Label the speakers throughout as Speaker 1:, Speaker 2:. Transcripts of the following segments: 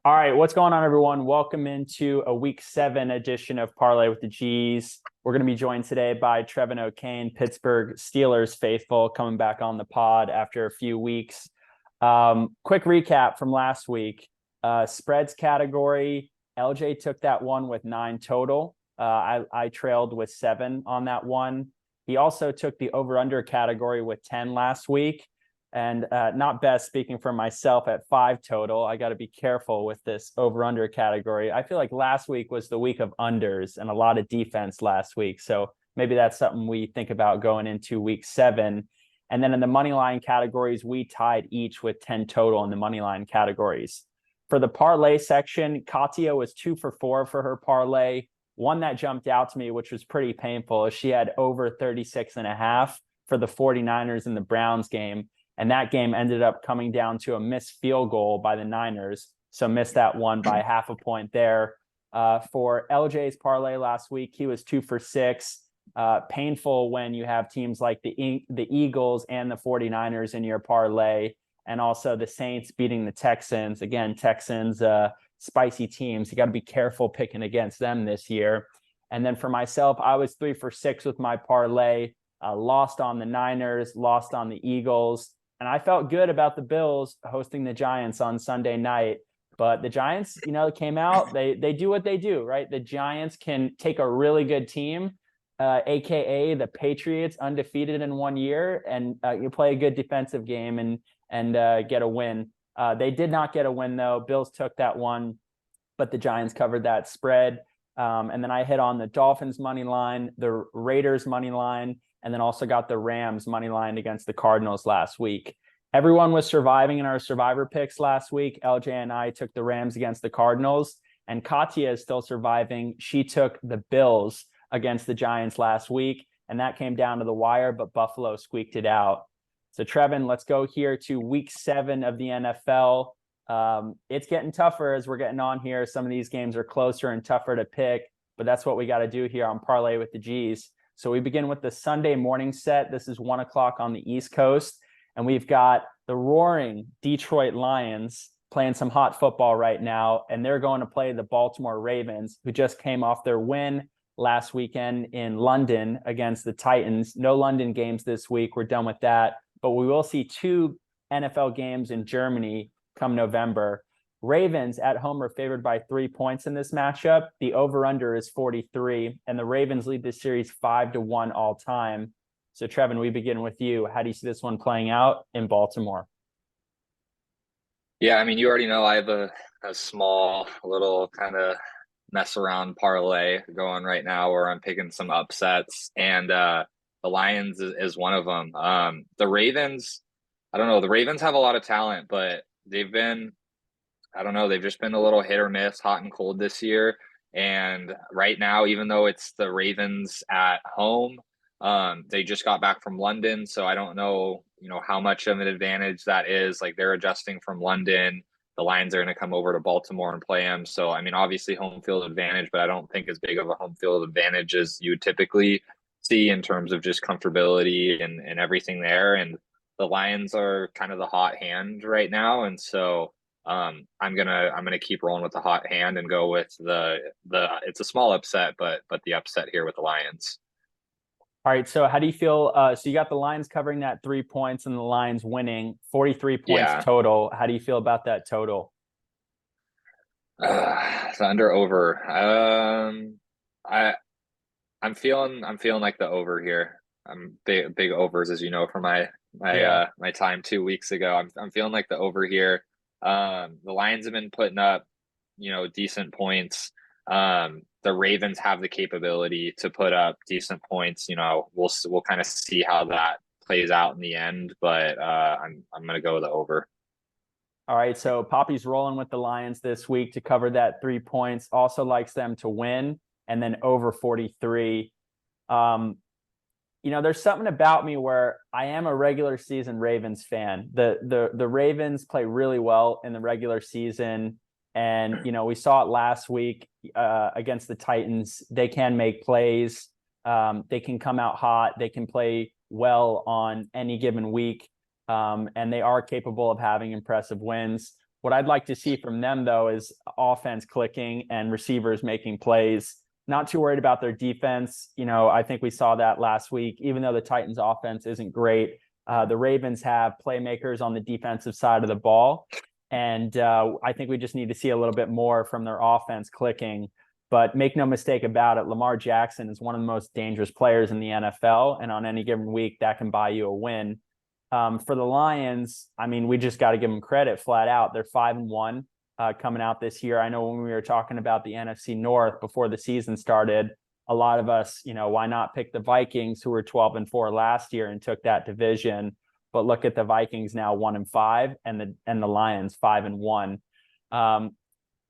Speaker 1: All right, what's going on, everyone? Welcome into a Week 7 edition of Parlay with the G's. We're going to be joined today by Trevin O'Kane, Pittsburgh Steelers faithful, coming back on the pod after a few weeks. Quick recap from last week. Spreads category, LJ took that one with 9 total. I trailed with 7 on that one. He also took the over-under category with 10 last week. And not best speaking for myself at 5 total. I got to be careful with this over-under category. I feel like last week was the week of unders and a lot of defense last week. So maybe that's something we think about going into Week 7. And then in the money line categories, we tied each with 10 total in the money line categories. For the parlay section, Katia was 2 for 4 for her parlay. One that jumped out to me, which was pretty painful, is she had over 36.5 for the 49ers in the Browns game. And that game ended up coming down to a missed field goal by the Niners. So missed that one by half a point there. For LJ's parlay last week, he was 2 for 6. Painful when you have teams like the Eagles and the 49ers in your parlay, and also the Saints beating the Texans. Again, Texans, spicy teams. You got to be careful picking against them this year. And then for myself, I was 3 for 6 with my parlay. Lost on the Niners, lost on the Eagles. And I felt good about the Bills hosting the Giants on Sunday night. But the Giants, came out. They do what they do, right? The Giants can take a really good team, a.k.a. the Patriots, undefeated in 1 year, and you play a good defensive game and get a win. They did not get a win, though. Bills took that one, but the Giants covered that spread. And then I hit on the Dolphins money line, the Raiders money line, and then also got the Rams money line against the Cardinals last week. Everyone was surviving in our survivor picks last week. LJ and I took the Rams against the Cardinals, and Katia is still surviving. She took the Bills against the Giants last week, and that came down to the wire, but Buffalo squeaked it out. So Trevin, let's go here to Week 7 of the NFL. It's getting tougher as we're getting on here. Some of these games are closer and tougher to pick, but that's what we got to do here on Parlay with the G's. So we begin with the Sunday morning set. This is 1 o'clock on the East Coast. And we've got the roaring Detroit Lions playing some hot football right now. And they're going to play the Baltimore Ravens, who just came off their win last weekend in London against the Titans. No London games this week. We're done with that. But we will see 2 NFL games in Germany come November. Ravens at home are favored by 3 points in this matchup. The over-under is 43, and the Ravens lead this series 5-1 all time. So, Trevin, we begin with you. How do you see this one playing out in Baltimore?
Speaker 2: Yeah, I mean, you already know I have a small little kind of mess around parlay going right now where I'm picking some upsets, and the Lions is one of them. The Ravens, I don't know. The Ravens have a lot of talent, but they've just been a little hit or miss, hot and cold this year. And right now, even though it's the Ravens at home, they just got back from London. So I don't know, how much of an advantage that is. Like, they're adjusting from London. The Lions are going to come over to Baltimore and play them. So, I mean, obviously home field advantage, but I don't think as big of a home field advantage as you would typically see in terms of just comfortability and everything there. And the Lions are kind of the hot hand right now. And so, I'm gonna keep rolling with the hot hand and go with the it's a small upset, but the upset here with the Lions.
Speaker 1: All right, so how do you feel? So you got the Lions covering that 3 points and the Lions winning 43 points
Speaker 2: Yeah,
Speaker 1: total. How do you feel about that total?
Speaker 2: the under over. I I'm feeling like the over here. I'm big overs, as you know, from
Speaker 1: Yeah.
Speaker 2: my time 2 weeks ago. I'm feeling like the over here. The Lions have been putting up, decent points. The Ravens have the capability to put up decent points. We'll kind of see how that plays out in the end, but I'm gonna go with the over.
Speaker 1: All right, so Poppy's rolling with the Lions this week to cover that 3 points. Also likes them to win, and then over 43. There's something about me where I am a regular season Ravens fan. The Ravens play really well in the regular season. And, we saw it last week against the Titans. They can make plays. They can come out hot. They can play well on any given week. And they are capable of having impressive wins. What I'd like to see from them, though, is offense clicking and receivers making plays. Not too worried about their defense. I think we saw that last week. Even though the Titans' offense isn't great, the Ravens have playmakers on the defensive side of the ball. And I think we just need to see a little bit more from their offense clicking. But make no mistake about it, Lamar Jackson is one of the most dangerous players in the NFL. And on any given week, that can buy you a win. For the Lions, I mean, we just got to give them credit flat out. They're 5-1 coming out this year. I know when we were talking about the NFC North before the season started, a lot of us, why not pick the Vikings, who were 12-4 last year and took that division? But look at the Vikings now 1-5 and the Lions 5-1.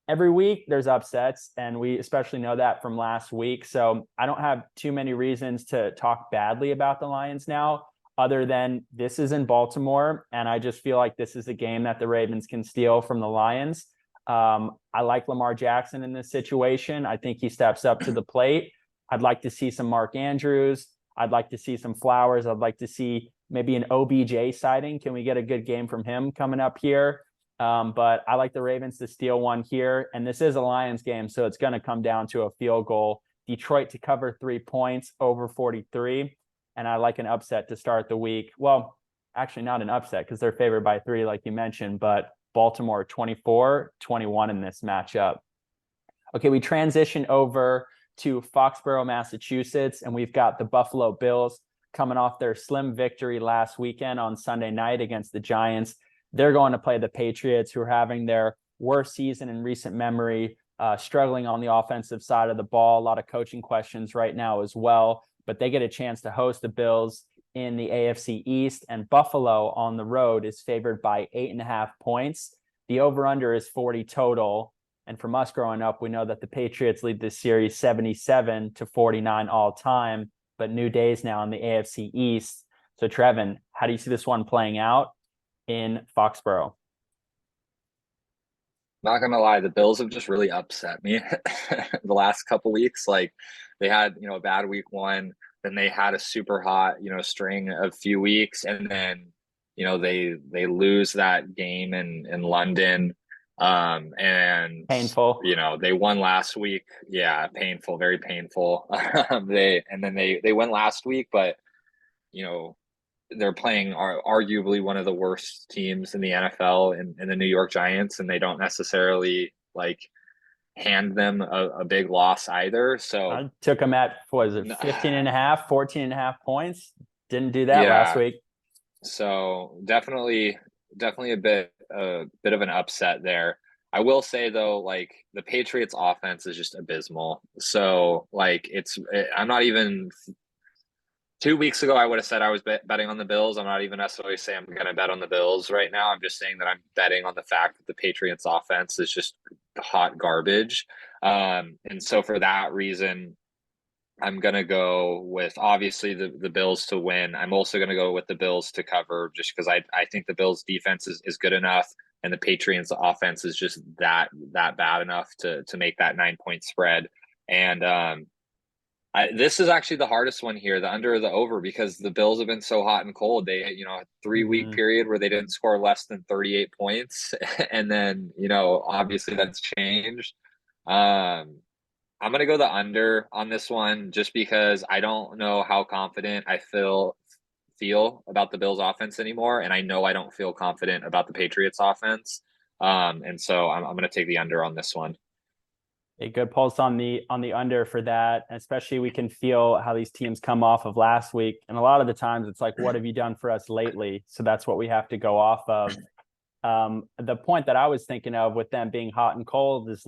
Speaker 1: Every week there's upsets, and we especially know that from last week. So I don't have too many reasons to talk badly about the Lions now, other than this is in Baltimore, and I just feel like this is a game that the Ravens can steal from the Lions. I like Lamar Jackson in this situation. I think he steps up to the plate. I'd like to see some Mark Andrews. I'd like to see some Flowers. I'd like to see maybe an OBJ sighting. Can we get a good game from him coming up here? But I like the Ravens to steal one here. And this is a Lions game, so it's going to come down to a field goal. Detroit to cover 3 points over 43. And I like an upset to start the week. Well, actually not an upset because they're favored by 3, like you mentioned, but Baltimore 24-21 in this matchup. Okay, we transition over to Foxborough, Massachusetts, and we've got the Buffalo Bills coming off their slim victory last weekend on Sunday night against the Giants. They're going to play the Patriots, who are having their worst season in recent memory, struggling on the offensive side of the ball. A lot of coaching questions right now as well, but they get a chance to host the Bills in the AFC East, and Buffalo on the road is favored by 8.5 points. The over-under is 40 total. And from us growing up, we know that the Patriots lead this series 77-49 all time, but new days now in the AFC East. So Trevin, how do you see this one playing out in Foxborough?
Speaker 2: Not gonna lie, the Bills have just really upset me the last couple weeks. Like, they had, a bad week 1, then they had a super hot, string of few weeks, and then, they lose that game in London. And
Speaker 1: Painful.
Speaker 2: They won last week. Yeah, painful, very painful. They went last week, but they're playing arguably one of the worst teams in the NFL in the New York Giants, and they don't necessarily hand them a big loss either. So
Speaker 1: I took them at, what is it, 15.5, 14.5 points. Didn't do that last week.
Speaker 2: So definitely a bit of an upset there. I will say though, the Patriots offense is just abysmal. So I'm not even 2 weeks ago, I would have said I was betting on the Bills. I'm not even necessarily saying I'm going to bet on the Bills right now. I'm just saying that I'm betting on the fact that the Patriots offense is just hot garbage. And so for that reason, I'm going to go with obviously the Bills to win. I'm also going to go with the Bills to cover just because I think the Bills defense is good enough, and the Patriots offense is just that bad enough to make that 9-point spread. And this is actually the hardest one here, the under or the over, because the Bills have been so hot and cold. They, a 3-week period where they didn't score less than 38 points. And then, obviously that's changed. I'm going to go the under on this one just because I don't know how confident I feel about the Bills offense anymore. And I know I don't feel confident about the Patriots offense. And so I'm going to take the under on this one.
Speaker 1: A good pulse on the under for that. Especially we can feel how these teams come off of last week. And a lot of the times it's like, what have you done for us lately? So that's what we have to go off of. The point that I was thinking of with them being hot and cold is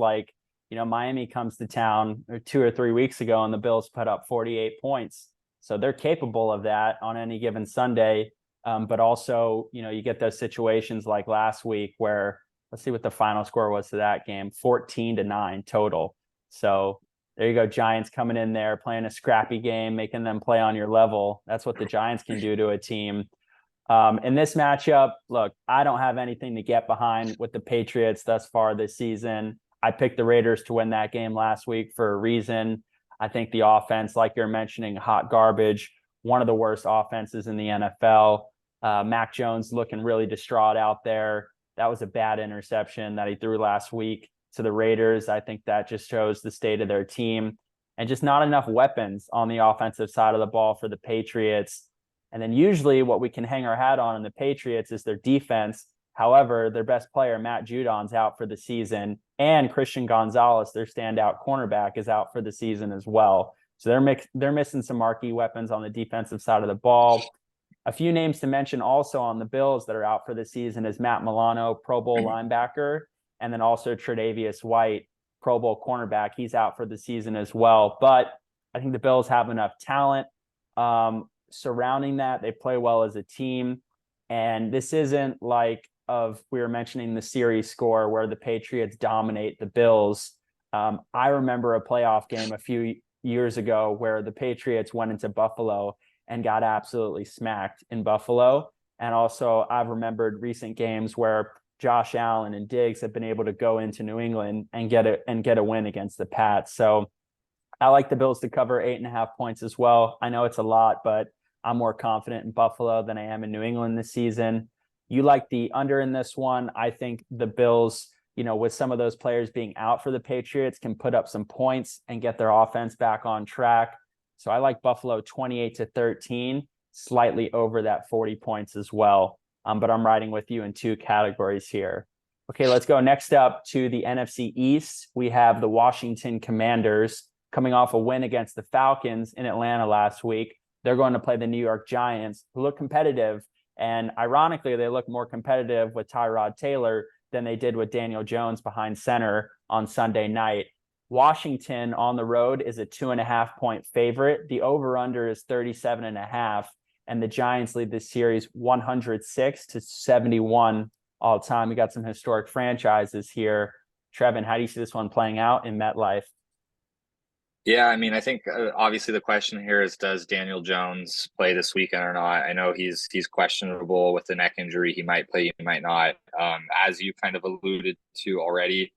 Speaker 1: Miami comes to town 2 or 3 weeks ago and the Bills put up 48 points. So they're capable of that on any given Sunday. But also, you get those situations like last week where, let's see what the final score was to that game, 14-9 total. So there you go. Giants coming in there, playing a scrappy game, making them play on your level. That's what the Giants can do to a team. In this matchup, look, I don't have anything to get behind with the Patriots thus far this season. I picked the Raiders to win that game last week for a reason. I think the offense, like you're mentioning, hot garbage, one of the worst offenses in the NFL. Mac Jones looking really distraught out there. That was a bad interception that he threw last week to the Raiders. I think that just shows the state of their team and just not enough weapons on the offensive side of the ball for the Patriots. And then usually what we can hang our hat on in the Patriots is their defense. However, their best player, Matt Judon's out for the season, and Christian Gonzalez, their standout cornerback, is out for the season as well. So they're missing some marquee weapons on the defensive side of the ball. A few names to mention also on the Bills that are out for the season is Matt Milano, Pro Bowl linebacker, and then also Tre'Davious White, Pro Bowl cornerback. He's out for the season as well. But I think the Bills have enough talent surrounding that. They play well as a team. And this isn't like we were mentioning the series score where the Patriots dominate the Bills. I remember a playoff game a few years ago where the Patriots went into Buffalo and got absolutely smacked in Buffalo. And also I've remembered recent games where Josh Allen and Diggs have been able to go into New England and get a win against the Pats. So I like the Bills to cover 8.5 points as well. I know it's a lot, but I'm more confident in Buffalo than I am in New England this season. You like the under in this one. I think the Bills, with some of those players being out for the Patriots, can put up some points and get their offense back on track. So I like Buffalo 28-13, slightly over that 40 points as well. But I'm riding with you in two categories here. Okay, let's go next up to the NFC East. We have the Washington Commanders coming off a win against the Falcons in Atlanta last week. They're going to play the New York Giants, who look competitive. And ironically, they look more competitive with Tyrod Taylor than they did with Daniel Jones behind center on Sunday night. Washington on the road is a 2.5-point favorite. The over-under is 37.5, and the Giants lead this series 106-71 all time. We got some historic franchises here. Trevin, how do you see this one playing out in MetLife?
Speaker 2: Yeah, I mean, I think obviously the question here is, does Daniel Jones play this weekend or not? I know he's questionable with the neck injury. He might play, he might not. As you kind of alluded to already,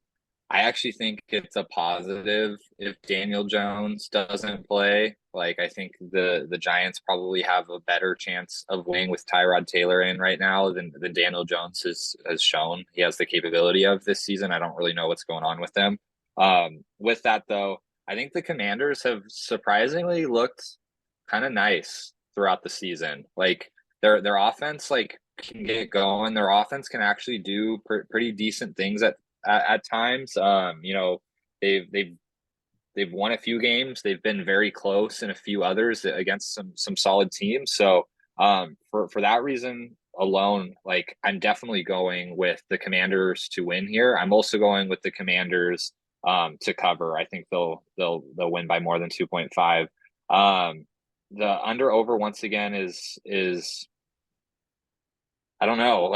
Speaker 2: I actually think it's a positive if Daniel Jones doesn't play. Like, I think the Giants probably have a better chance of winning with Tyrod Taylor in right now than Daniel Jones has shown he has the capability of this season. I don't really know what's going on with them. With that, though, I think the Commanders have surprisingly looked kind of nice throughout the season. Like, their offense can get going. Their offense can actually do pretty decent things at times. They've won a few games. They've been very close in a few others against some solid teams. So for that reason alone, I'm definitely going with the Commanders to win here. I'm also going with the Commanders to cover. I think they'll win by more than 2.5. The under over once again is I don't know.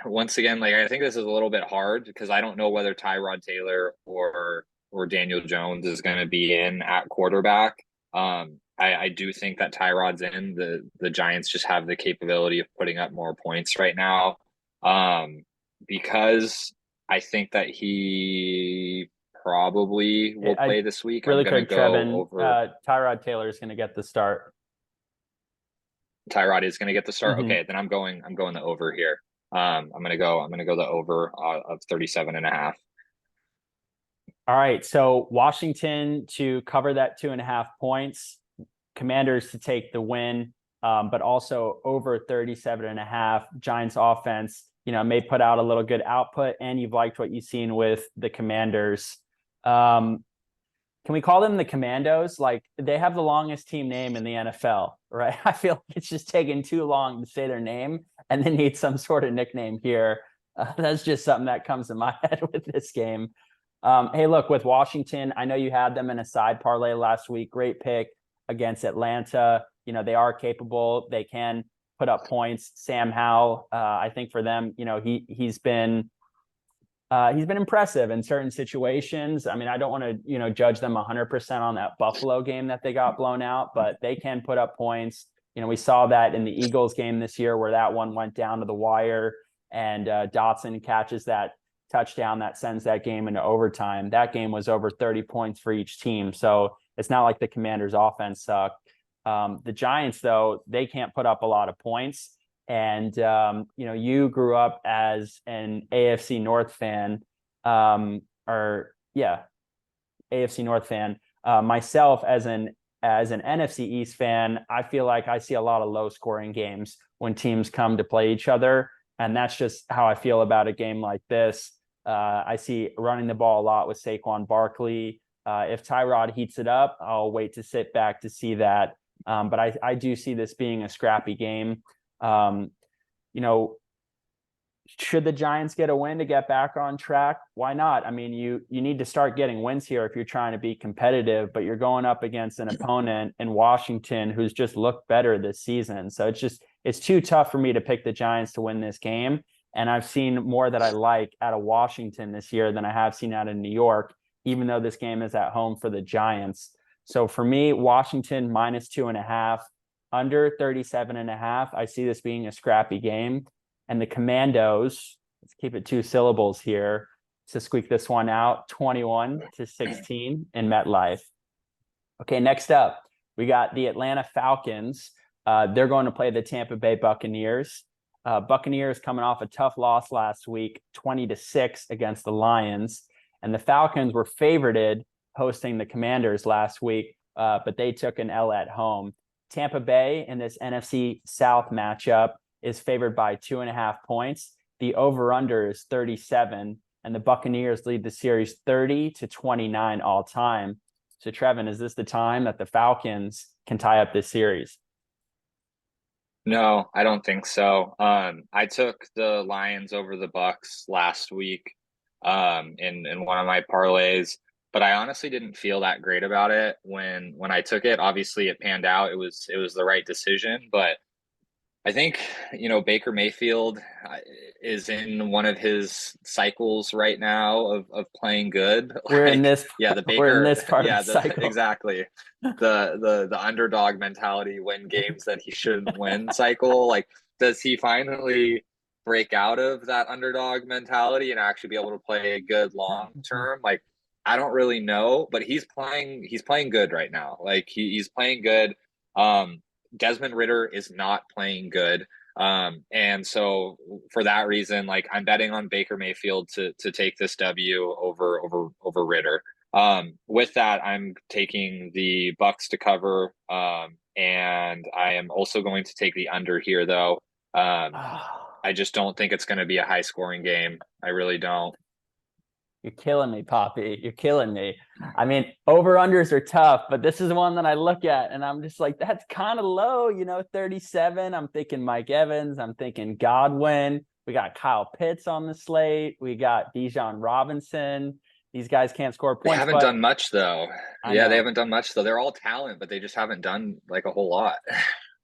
Speaker 2: Once again, I think this is a little bit hard because I don't know whether Tyrod Taylor or Daniel Jones is going to be in at quarterback. I do think that Tyrod's in. The Giants just have the capability of putting up more points right now. Because I think that he probably will play this week.
Speaker 1: Really
Speaker 2: I'm going
Speaker 1: quick,
Speaker 2: to go
Speaker 1: Trevin,
Speaker 2: over.
Speaker 1: Tyrod Taylor is going to get the start.
Speaker 2: Tyrod is going to get the start.
Speaker 1: Mm-hmm.
Speaker 2: Okay, then I'm going the over here. I'm going to go the over of 37.5.
Speaker 1: All right. So Washington to cover that 2.5 points, Commanders to take the win, but also over 37.5. Giants offense, may put out a little good output, and you've liked what you've seen with the Commanders. Can we call them the Commandos? They have the longest team name in the NFL, right? I feel like it's just taking too long to say their name, and they need some sort of nickname here. That's just something that comes to my head with this game. Hey, look, with Washington, I know you had them in a side parlay last week. Great pick against Atlanta. They are capable. They can put up points. Sam Howell, I think for them, he's been impressive in certain situations. I mean, I don't want to, judge them 100% on that Buffalo game that they got blown out, but they can put up points. We saw that in the Eagles game this year where that one went down to the wire and Dotson catches that touchdown that sends that game into overtime. That game was over 30 points for each team. So it's not like the Commanders offense sucked. The Giants, though, they can't put up a lot of points. And, you grew up as an AFC North fan, AFC North fan. Myself as an NFC East fan, I feel like I see a lot of low scoring games when teams come to play each other. And that's just how I feel about a game like this. I see running the ball a lot with Saquon Barkley. If Tyrod heats it up, I'll wait to sit back to see that. But I do see this being a scrappy game. Should the Giants get a win to get back on track? Why not? I mean, you need to start getting wins here if you're trying to be competitive, but you're going up against an opponent in Washington who's just looked better this season. So it's too tough for me to pick the Giants to win this game. And I've seen more that I like out of Washington this year than I have seen out of New York, even though this game is at home for the Giants. So for me, Washington -2.5, under 37.5. I see this being a scrappy game. And the Commandos, let's keep it 2 syllables here to squeak this one out, 21-16 in MetLife. Okay, next up, we got the Atlanta Falcons. They're going to play the Tampa Bay Buccaneers. Buccaneers coming off a tough loss last week, 20-6 against the Lions. And the Falcons were favorited hosting the Commanders last week, but they took an L at home. Tampa Bay in this NFC South matchup is favored by 2.5 points. The over-under is 37, and the Buccaneers lead the series 30-29 all time. So, Trevin, is this the time that the Falcons can tie up this series?
Speaker 2: No, I don't think so. I took the Lions over the Bucs last week in one of my parlays, but I honestly didn't feel that great about it when I took it. Obviously, it panned out. It was the right decision, but I think, Baker Mayfield is in one of his cycles right now of playing good.
Speaker 1: We're in this part of the cycle.
Speaker 2: Exactly. The underdog mentality, win games that he shouldn't win cycle. Like, does he finally break out of that underdog mentality and actually be able to play good long term? Like, I don't really know, but he's playing good right now. Like, he's playing good. Desmond Ridder is not playing good. And so for that reason, like, I'm betting on Baker Mayfield to take this W over Ridder. With that, I'm taking the Bucs to cover. And I am also going to take the under here, though. I just don't think it's going to be a high scoring game. I really don't.
Speaker 1: You're killing me, Poppy. You're killing me. I mean, over-unders are tough, but this is one that I look at and I'm just like, that's kind of low, 37. I'm thinking Mike Evans. I'm thinking Godwin. We got Kyle Pitts on the slate. We got Bijan Robinson. These guys can't score points.
Speaker 2: They haven't done much, though. They haven't done much, though. They're all talent, but they just haven't done, like, a whole lot.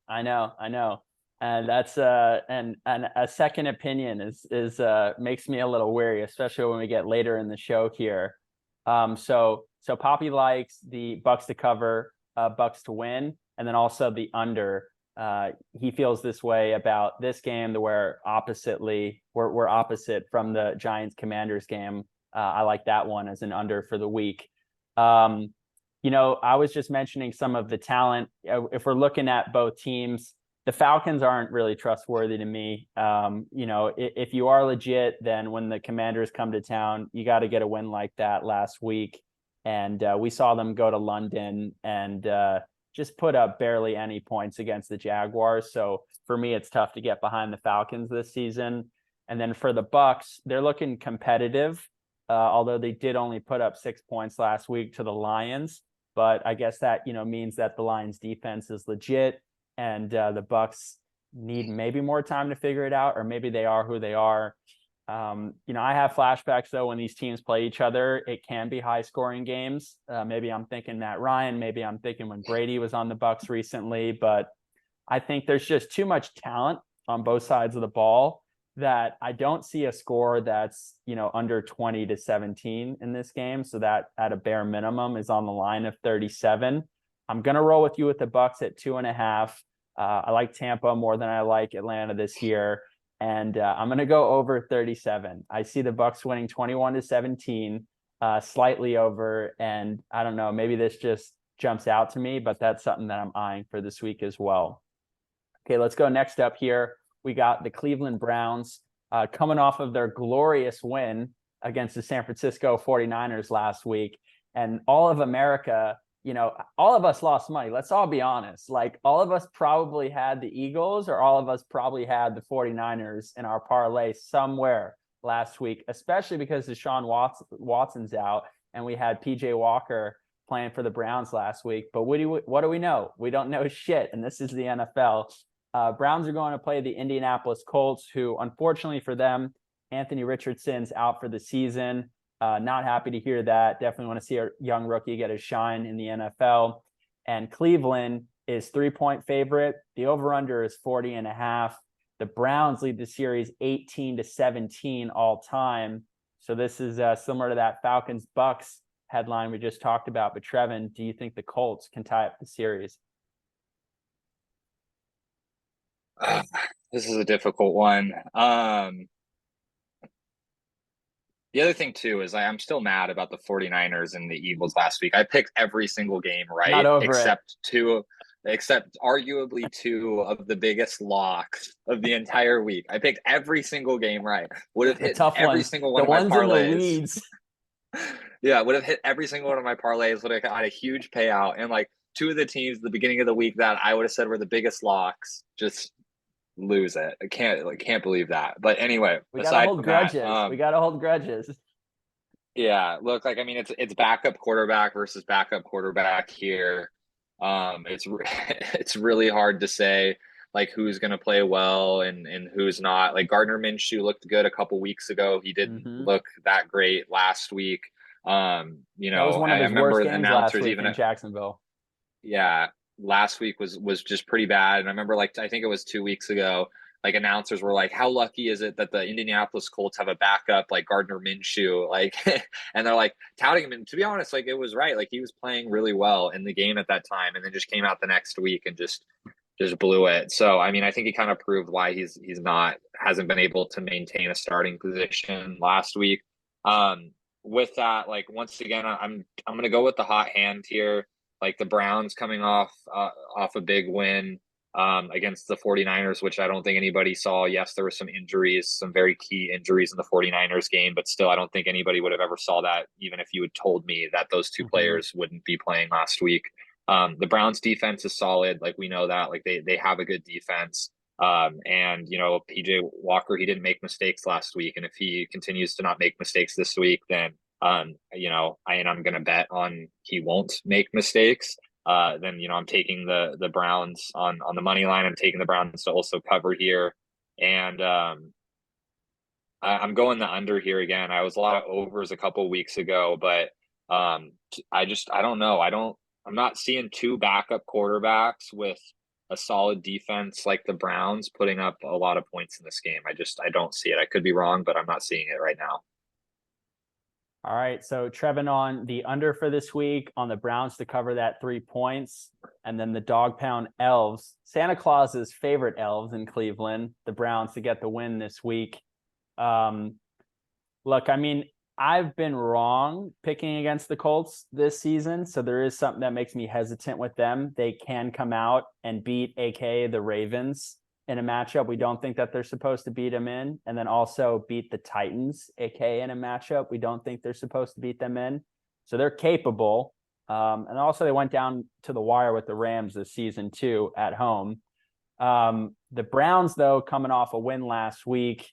Speaker 1: I know. And that's and a second opinion is makes me a little wary, especially when we get later in the show here. So Poppy likes the Bucs to cover, Bucs to win, and then also the under. He feels this way about this game, we're opposite from the Giants Commanders game. I like that one as an under for the week. I was just mentioning some of the talent. If we're looking at both teams, the Falcons aren't really trustworthy to me. If you are legit, then when the Commanders come to town, you got to get a win like that last week. And we saw them go to London and just put up barely any points against the Jaguars. So for me, it's tough to get behind the Falcons this season. And then for the Bucs, they're looking competitive, although they did only put up 6 points last week to the Lions. But I guess that, means that the Lions defense is legit. And the Bucs need maybe more time to figure it out, or maybe they are who they are. I have flashbacks, though, when these teams play each other. It can be high-scoring games. Maybe I'm thinking Matt Ryan. Maybe I'm thinking when Brady was on the Bucs recently. But I think there's just too much talent on both sides of the ball that I don't see a score that's, under 20-17 in this game. So that at a bare minimum is on the line of 37. I'm going to roll with you with the Bucs at 2.5. I like Tampa more than I like Atlanta this year. And I'm going to go over 37. I see the Bucs winning 21-17, slightly over. And I don't know, maybe this just jumps out to me, but that's something that I'm eyeing for this week as well. Okay, let's go next up here. we got the Cleveland Browns coming off of their glorious win against the San Francisco 49ers last week. And all of America, all of us lost money. Let's all be honest. Like, all of us probably had the Eagles, or all of us probably had the 49ers in our parlay somewhere last week, especially because Deshaun Watson's out and we had PJ Walker playing for the Browns last week. But what do we know? We don't know shit. And this is the NFL. Browns are going to play the Indianapolis Colts, who, unfortunately for them, Anthony Richardson's out for the season. Not happy to hear that. Definitely want to see a young rookie get a shine in the NFL. And Cleveland is 3-point favorite. The over-under is 40.5. The Browns lead the series 18-17 all time. So this is similar to that Falcons Bucs headline we just talked about. But Trevin, do you think the Colts can tie up the series?
Speaker 2: This is a difficult one. The other thing too is I'm still mad about the 49ers and the Eagles last week. I picked every single game right, except arguably two of the biggest locks of the entire week. I picked every single game right. Would have hit every single one of my parlays. Yeah, would have hit every single one of my parlays. Would have got a huge payout. And like, two of the teams at the beginning of the week that I would have said were the biggest locks just lose it. I can't believe that. But anyway,
Speaker 1: we gotta hold grudges.
Speaker 2: Yeah, look, like, I mean, it's backup quarterback versus backup quarterback here. It's really hard to say like who's going to play well and who's not. Like, Gardner Minshew looked good a couple weeks ago. He didn't look that great last week.
Speaker 1: That was one of his worst games last week in Jacksonville.
Speaker 2: Yeah, last week was just pretty bad. And I remember, like, I think it was 2 weeks ago, like, announcers were like, how lucky is it that the Indianapolis Colts have a backup like Gardner Minshew? Like, and they're like touting him. And to be honest, like, it was right. Like, he was playing really well in the game at that time, and then just came out the next week and just blew it. So, I mean, I think he kind of proved why hasn't been able to maintain a starting position last week. With that, like, once again, I'm going to go with the hot hand here. Like, the Browns coming off a big win against the 49ers, which I don't think anybody saw. Yes, there were some injuries, some very key injuries in the 49ers game, but still, I don't think anybody would have ever saw that, even if you had told me that those two players wouldn't be playing last week. The Browns defense is solid. Like, we know that. Like, they have a good defense. And, PJ Walker, he didn't make mistakes last week. And if he continues to not make mistakes this week, then, I'm going to bet on he won't make mistakes. Then, I'm taking the Browns on the money line. I'm taking the Browns to also cover here. And I'm going the under here again. I was a lot of overs a couple weeks ago, but I don't know. I'm not seeing two backup quarterbacks with a solid defense like the Browns putting up a lot of points in this game. I don't see it. I could be wrong, but I'm not seeing it right now.
Speaker 1: All right. So Trevin on the under for this week, on the Browns to cover that 3 points, and then the dog pound elves, Santa Claus's favorite elves in Cleveland, the Browns to get the win this week. Look, I mean, I've been wrong picking against the Colts this season, so there is something that makes me hesitant with them. They can come out and beat, aka the Ravens, in a matchup we don't think that they're supposed to beat them in, and then also beat the Titans, aka in a matchup we don't think they're supposed to beat them in. So they're capable. And also they went down to the wire with the Rams this season too at home. The Browns, though, coming off a win last week,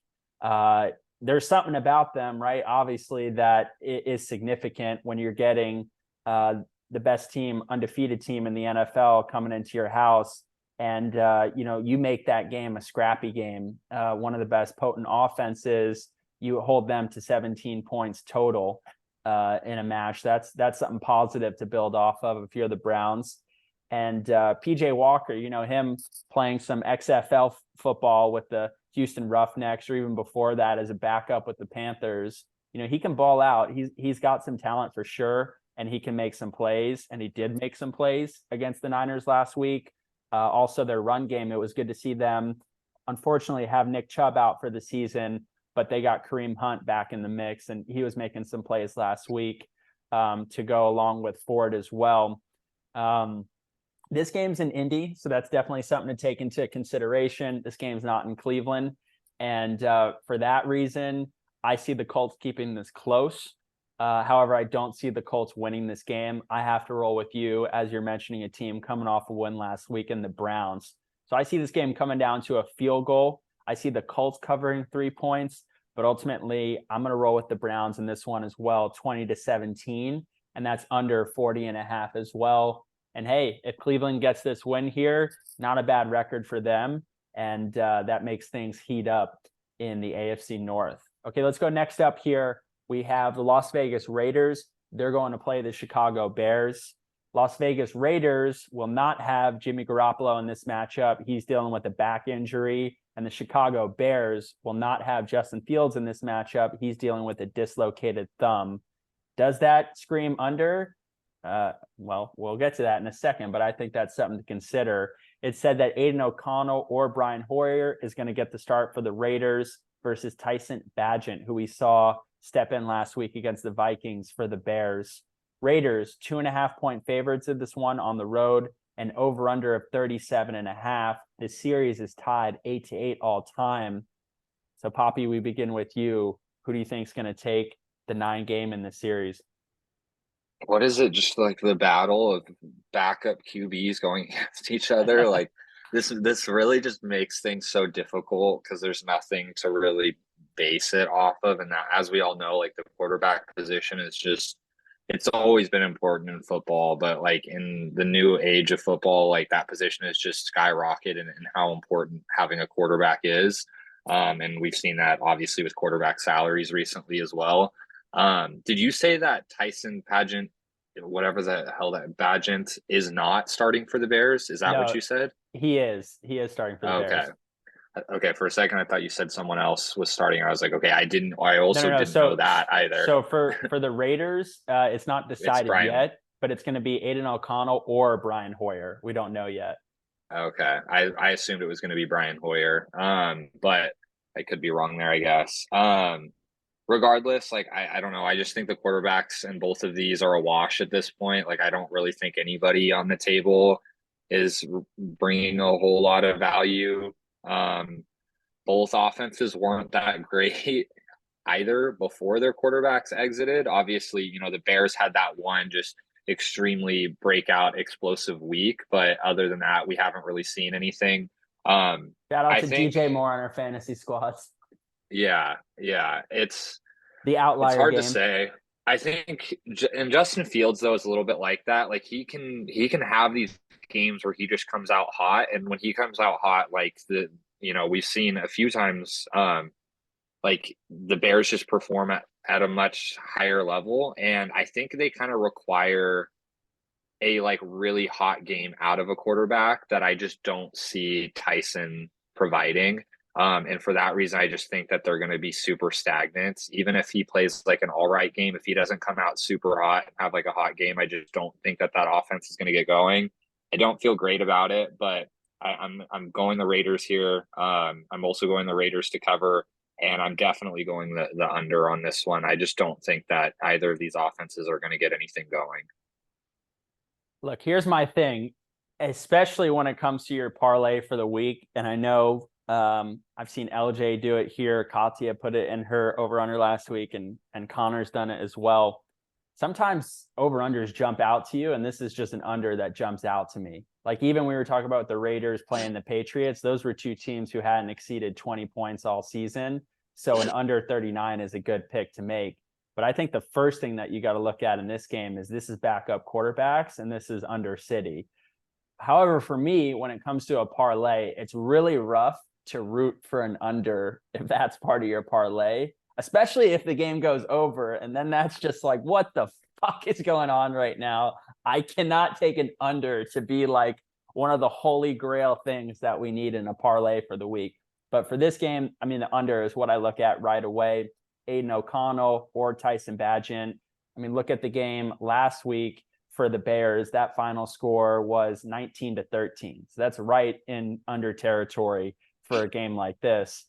Speaker 1: there's something about them, right? Obviously, that is significant when you're getting the best team, undefeated team in the NFL coming into your house. And, you make that game a scrappy game, one of the best potent offenses. You hold them to 17 points total in a match. That's something positive to build off of if you're the Browns. And PJ Walker, him playing some XFL football with the Houston Roughnecks, or even before that as a backup with the Panthers, he can ball out. He's got some talent for sure, and he can make some plays, and he did make some plays against the Niners last week. Also, their run game, it was good to see them, unfortunately, have Nick Chubb out for the season, but they got Kareem Hunt back in the mix, and he was making some plays last week to go along with Ford as well. This game's in Indy, so that's definitely something to take into consideration. This game's not in Cleveland. And for that reason, I see the Colts keeping this close. However, I don't see the Colts winning this game. I have to roll with you, as you're mentioning a team coming off a win last week in the Browns. So I see this game coming down to a field goal. I see the Colts covering 3 points, but ultimately I'm going to roll with the Browns in this one as well, 20-17, and that's under 40.5 as well. And hey, if Cleveland gets this win here, not a bad record for them. And that makes things heat up in the AFC North. Okay, let's go next up here. We have the Las Vegas Raiders. They're going to play the Chicago Bears. Las Vegas Raiders will not have Jimmy Garoppolo in this matchup. He's dealing with a back injury. And the Chicago Bears will not have Justin Fields in this matchup. He's dealing with a dislocated thumb. Does that scream under? Well, we'll get to that in a second, but I think that's something to consider. It said that Aiden O'Connell or Brian Hoyer is going to get the start for the Raiders versus Tyson Bagent, who we saw step in last week against the Vikings for the Bears. Raiders, 2.5-point favorites of this one on the road, and over under of 37.5. This series is tied 8-8 all time. So Poppy, we begin with you. Who do you think is going to take the 9 game in this series?
Speaker 2: What is it? Just like the battle of backup QBs going against each other? Like this really just makes things so difficult because there's nothing to really base it off of. And that, as we all know, like the quarterback position is just, it's always been important in football, but like in the new age of football, like that position is just skyrocketed and how important having a quarterback is. And we've seen that obviously with quarterback salaries recently as well. Did you say that Tyson Bagent, whatever the hell that Bagent, is not starting for the Bears? Is that
Speaker 1: No,
Speaker 2: what you said?
Speaker 1: he is starting for the
Speaker 2: Okay.
Speaker 1: Bears.
Speaker 2: Okay. For a second, I thought you said someone else was starting. I was like, okay, I
Speaker 1: No,
Speaker 2: also
Speaker 1: no, no.
Speaker 2: didn't know that either.
Speaker 1: So for the Raiders, it's not
Speaker 2: It's
Speaker 1: decided
Speaker 2: Brian.
Speaker 1: yet, but it's going to be Aiden O'Connell or Brian Hoyer. We don't know yet.
Speaker 2: Okay. I assumed it was going to be Brian Hoyer. But I could be wrong there, I guess. Regardless, like I don't know. I just think the quarterbacks in both of these are a wash at this point. Like I don't really think anybody on the table is bringing a whole lot of value. Both offenses weren't that great either before their quarterbacks exited. Obviously, you know, the Bears had that one just extremely breakout explosive week, but other than that, we haven't really seen anything.
Speaker 1: Shout out
Speaker 2: I
Speaker 1: to
Speaker 2: think,
Speaker 1: DJ Moore on our fantasy squads.
Speaker 2: yeah,
Speaker 1: The
Speaker 2: it's
Speaker 1: outlier
Speaker 2: hard to
Speaker 1: game.
Speaker 2: say. I think, and Justin Fields though is a little bit like that. Like he can have these games where he just comes out hot, and when he comes out hot, like we've seen a few times, like the Bears just perform at a much higher level, and I think they kind of require a like really hot game out of a quarterback that I just don't see Tyson providing. And for that reason, I just think that they're going to be super stagnant. Even if he plays like an all right game, if he doesn't come out super hot and have like a hot game, I just don't think that offense is going to get going. I don't feel great about it, but I'm going the Raiders here. I'm also going the Raiders to cover, and I'm definitely going the under on this one. I just don't think that either of these offenses are going to get anything going.
Speaker 1: Look, here's my thing, especially when it comes to your parlay for the week. And I know I've seen LJ do it here. Katya put it in her over-under last week, and Connor's done it as well. Sometimes over-unders jump out to you, and this is just an under that jumps out to me. Like even we were talking about the Raiders playing the Patriots. Those were two teams who hadn't exceeded 20 points all season. So an under 39 is a good pick to make. But I think the first thing that you got to look at in this game is this is backup quarterbacks and this is under City. However, for me, when it comes to a parlay, it's really rough to root for an under if that's part of your parlay, especially if the game goes over. And then that's just like, what the fuck is going on right now? I cannot take an under to be like one of the holy grail things that we need in a parlay for the week. But for this game, I mean, the under is what I look at right away. Aiden O'Connell or Tyson Bagent. I mean, look at the game last week for the Bears. That final score was 19-13. So that's right in under territory for a game like this.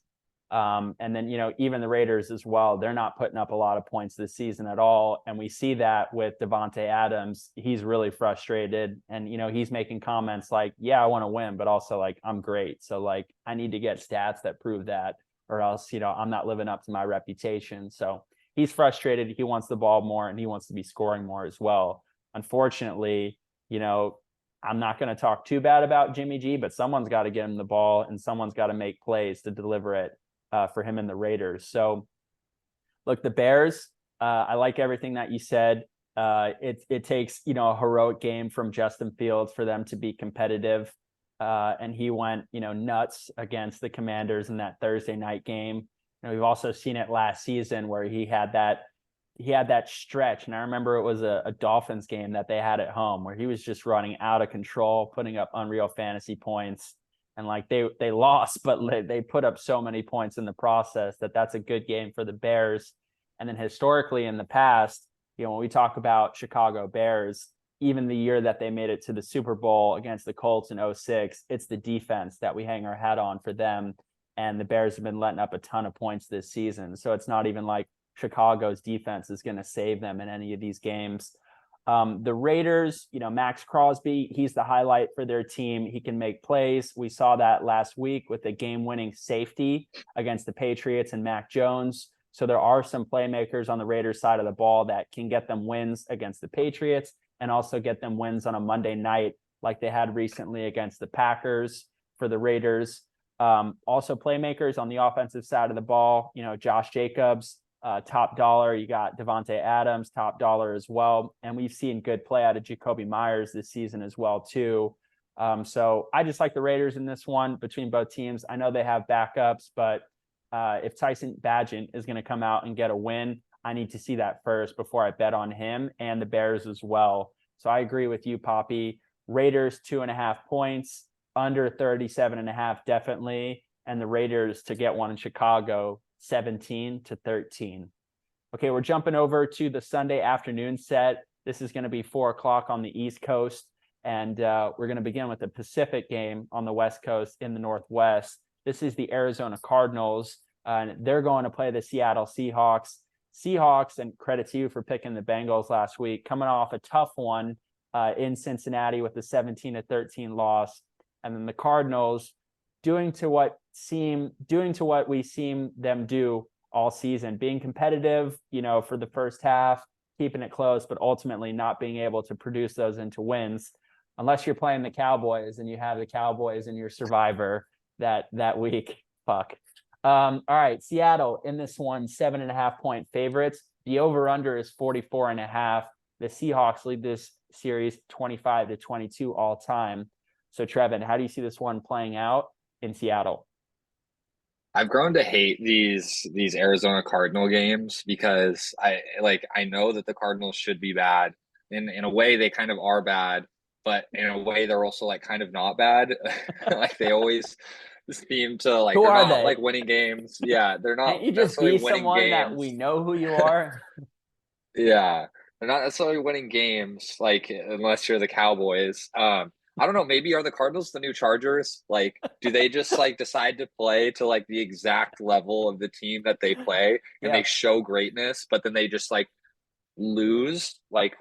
Speaker 1: And then, even the Raiders as well, they're not putting up a lot of points this season at all. And we see that with Davante Adams. He's really frustrated. And, he's making comments like, yeah, I want to win, but also like, I'm great. So like, I need to get stats that prove that, or else, I'm not living up to my reputation. So he's frustrated. He wants the ball more and he wants to be scoring more as well. Unfortunately, I'm not going to talk too bad about Jimmy G, but someone's got to get him the ball and someone's got to make plays to deliver it for him and the Raiders. So look, the Bears, I like everything that you said. It takes, a heroic game from Justin Fields for them to be competitive. And he went, nuts against the Commanders in that Thursday night game. We've also seen it last season where he had that stretch. And I remember it was a Dolphins game that they had at home where he was just running out of control, putting up unreal fantasy points. And like they lost, but they put up so many points in the process that's a good game for the Bears. And then historically in the past, when we talk about Chicago Bears, even the year that they made it to the Super Bowl against the Colts in 2006, it's the defense that we hang our hat on for them. And the Bears have been letting up a ton of points this season. So it's not even like Chicago's defense is going to save them in any of these games. The Raiders, Max Crosby, he's the highlight for their team. He can make plays. We saw that last week with the game-winning safety against the Patriots and Mac Jones. So there are some playmakers on the Raiders side of the ball that can get them wins against the Patriots and also get them wins on a Monday night like they had recently against the Packers for the Raiders. Also playmakers on the offensive side of the ball, Josh Jacobs, top dollar. You got Davante Adams, top dollar as well. And we've seen good play out of Jacoby Myers this season as well, too. So I just like the Raiders in this one between both teams. I know they have backups, but if Tyson Bagent is going to come out and get a win, I need to see that first before I bet on him and the Bears as well. So I agree with you, Poppy. Raiders 2.5 points, under 37.5 definitely. And the Raiders to get one in Chicago, 17-13. Okay, we're jumping over to the Sunday afternoon set. This is going to be 4:00 on the East Coast. And we're going to begin with the Pacific game on the West Coast in the Northwest. This is the Arizona Cardinals. And they're going to play the Seattle Seahawks. Seahawks, and credit to you for picking the Bengals last week, coming off a tough one in Cincinnati with the 17-13 loss. And then the Cardinals doing to what we seen them do all season, being competitive, for the first half, keeping it close, but ultimately not being able to produce those into wins, unless you're playing the Cowboys and you have the Cowboys in your survivor that week. Fuck. All right, Seattle in this one, 7.5 point favorites. The over-under is 44.5. The Seahawks lead this series 25-22 all time. So Trevin, how do you see this one playing out in Seattle?
Speaker 2: I've grown to hate these Arizona Cardinal games because I know that the Cardinals should be bad. In a way, they kind of are bad, but in a way, they're also like kind of not bad. Like they always seem to like
Speaker 1: who
Speaker 2: they're
Speaker 1: are
Speaker 2: not
Speaker 1: they?
Speaker 2: like winning games. Yeah, they're not
Speaker 1: Can't you just
Speaker 2: necessarily
Speaker 1: be
Speaker 2: winning
Speaker 1: someone
Speaker 2: games.
Speaker 1: that we know who you are?
Speaker 2: Yeah, they're not necessarily winning games, like unless you're the Cowboys. I don't know. Maybe are the Cardinals the new Chargers? Like, do they just like decide to play to like the exact level of the team that they play, and
Speaker 1: Yeah.
Speaker 2: they show greatness, but then they just like lose, like